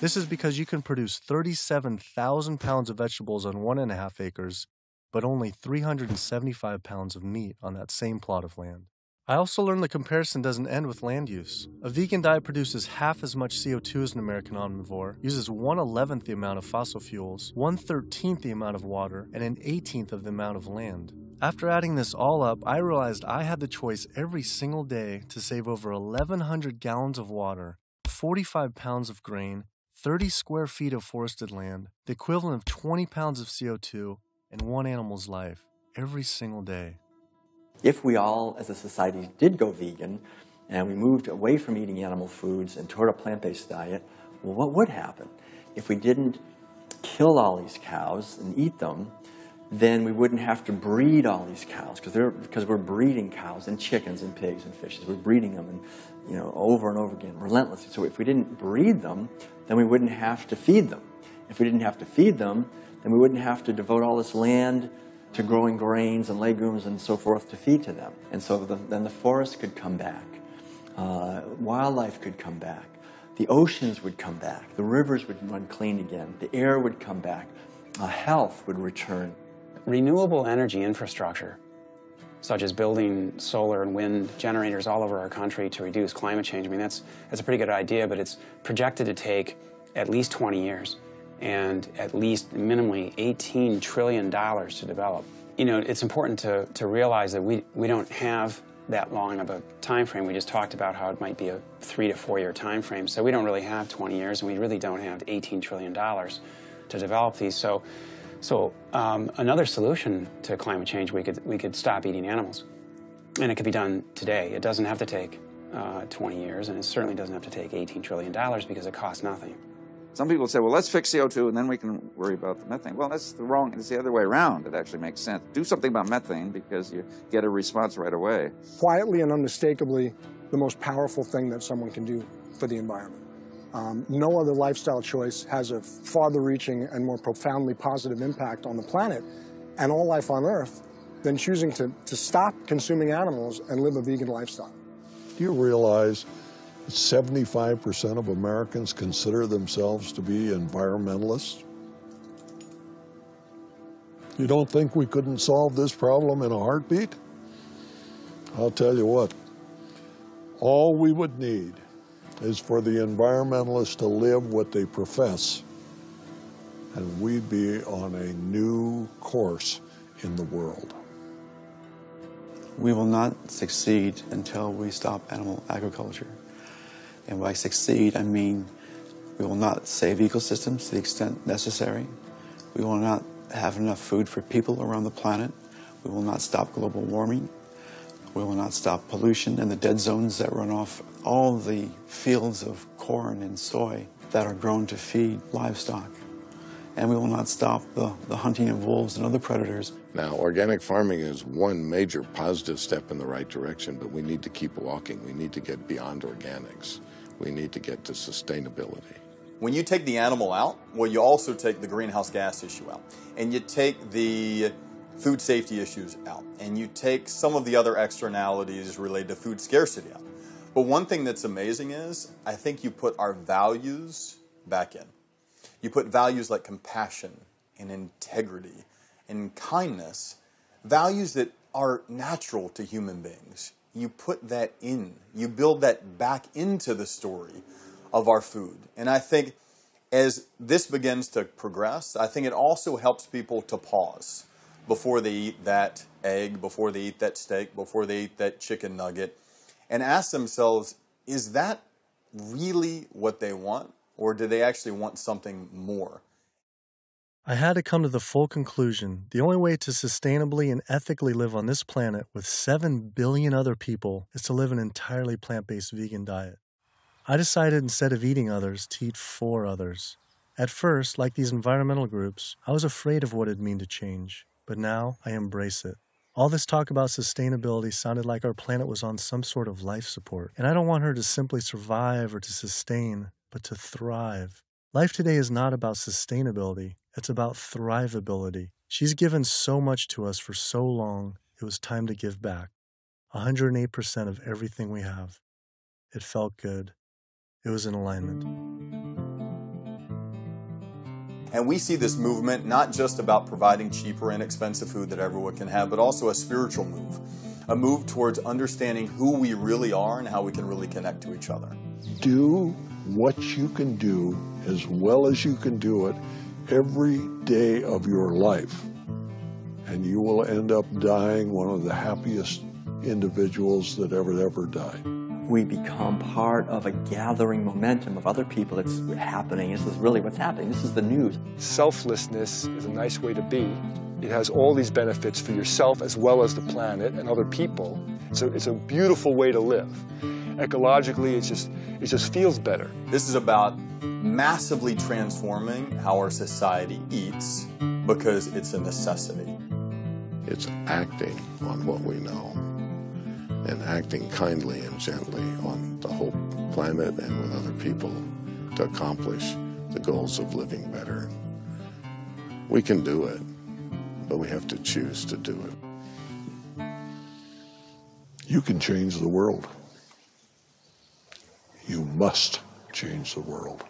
[SPEAKER 3] This is because you can produce 37,000 pounds of vegetables on 1.5 acres, but only 375 pounds of meat on that same plot of land. I also learned the comparison doesn't end with land use. A vegan diet produces half as much CO2 as an American omnivore, uses 1/11th the amount of fossil fuels, 1/13th the amount of water, and 1/18th of the amount of land. After adding this all up, I realized I had the choice every single day to save over 1,100 gallons of water, 45 pounds of grain, 30 square feet of forested land, the equivalent of 20 pounds of CO2, and one animal's life, every single day.
[SPEAKER 11] If we all, as a society, did go vegan, and we moved away from eating animal foods and toward a plant-based diet, well, what would happen? If we didn't kill all these cows and eat them, then we wouldn't have to breed all these cows, because we're breeding cows and chickens and pigs and fishes. We're breeding them and, over and over again, relentlessly. So if we didn't breed them, then we wouldn't have to feed them. If we didn't have to feed them, then we wouldn't have to devote all this land to growing grains and legumes and so forth to feed to them. And so then the forest could come back. Wildlife could come back. The oceans would come back. The rivers would run clean again. The air would come back. Health would return.
[SPEAKER 14] Renewable energy infrastructure, such as building solar and wind generators all over our country to reduce climate change, I mean, that's a pretty good idea, but it's projected to take at least 20 years. And at least minimally $18 trillion to develop. It's important to realize that we don't have that long of a time frame. We just talked about how it might be a 3 to 4 year time frame. So we don't really have 20 years, and we really don't have $18 trillion to develop these. So another solution to climate change, we could stop eating animals. And it could be done today. It doesn't have to take 20 years, and it certainly doesn't have to take $18 trillion because it costs nothing.
[SPEAKER 7] Some people say, well, let's fix CO2 and then we can worry about the methane. Well, it's the other way around. It actually makes sense. Do something about methane because you get a response right away.
[SPEAKER 9] Quietly and unmistakably, the most powerful thing that someone can do for the environment. No other lifestyle choice has a farther-reaching and more profoundly positive impact on the planet and all life on Earth than choosing to stop consuming animals and live a vegan lifestyle.
[SPEAKER 26] Do you realize 75% of Americans consider themselves to be environmentalists. You don't think we couldn't solve this problem in a heartbeat? I'll tell you what, all we would need is for the environmentalists to live what they profess, and we'd be on a new course in the world.
[SPEAKER 13] We will not succeed until we stop animal agriculture. And by succeed, I mean we will not save ecosystems to the extent necessary. We will not have enough food for people around the planet. We will not stop global warming. We will not stop pollution and the dead zones that run off all the fields of corn and soy that are grown to feed livestock. And we will not stop the hunting of wolves and other predators.
[SPEAKER 15] Now, organic farming is one major positive step in the right direction, but we need to keep walking. We need to get beyond organics. We need to get to sustainability.
[SPEAKER 5] When you take the animal out, well, you also take the greenhouse gas issue out, and you take the food safety issues out, and you take some of the other externalities related to food scarcity out. But one thing that's amazing is, I think you put our values back in. You put values like compassion and integrity and kindness, values that are natural to human beings. You put that in. You build that back into the story of our food. And I think as this begins to progress, I think it also helps people to pause before they eat that egg, before they eat that steak, before they eat that chicken nugget, and ask themselves, is that really what they want? Or do they actually want something more?
[SPEAKER 3] I had to come to the full conclusion the only way to sustainably and ethically live on this planet with 7 billion other people is to live an entirely plant-based vegan diet. I decided instead of eating others to eat for others. At first, like these environmental groups, I was afraid of what it'd mean to change, but now I embrace it. All this talk about sustainability sounded like our planet was on some sort of life support, and I don't want her to simply survive or to sustain, but to thrive. Life today is not about sustainability, it's about thrivability. She's given so much to us for so long, it was time to give back. 108% of everything we have. It felt good. It was in alignment.
[SPEAKER 5] And we see this movement not just about providing cheaper and inexpensive food that everyone can have, but also a spiritual move. A move towards understanding who we really are and how we can really connect to each other.
[SPEAKER 26] Do what you can do as well as you can do it every day of your life, and you will end up dying one of the happiest individuals that ever died.
[SPEAKER 11] We become part of a gathering momentum of other people that's happening. This is really what's happening. This is the news.
[SPEAKER 4] Selflessness is a nice way to be. It has all these benefits for yourself as well as the planet and other people. So it's a beautiful way to live. Ecologically, it just feels better.
[SPEAKER 5] This is about massively transforming how our society eats because it's a necessity.
[SPEAKER 15] It's acting on what we know and acting kindly and gently on the whole planet and with other people to accomplish the goals of living better. We can do it, but we have to choose to do it.
[SPEAKER 26] You can change the world. You must change the world.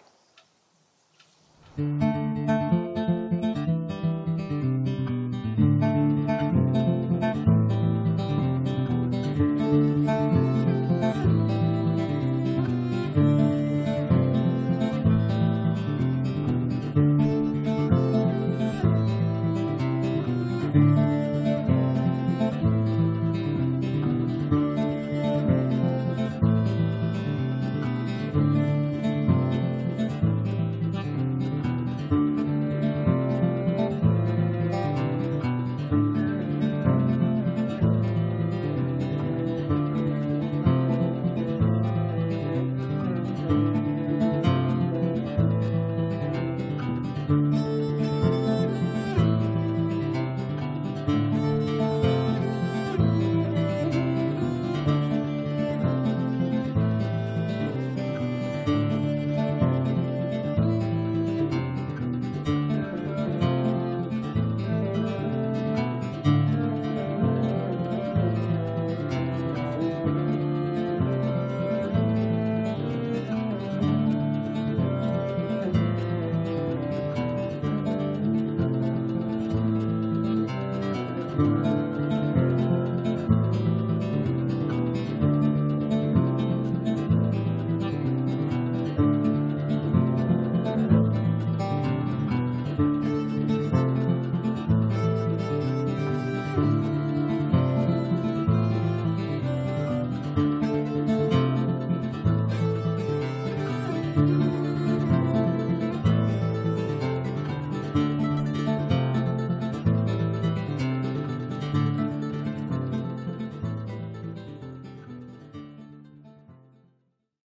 [SPEAKER 8] you.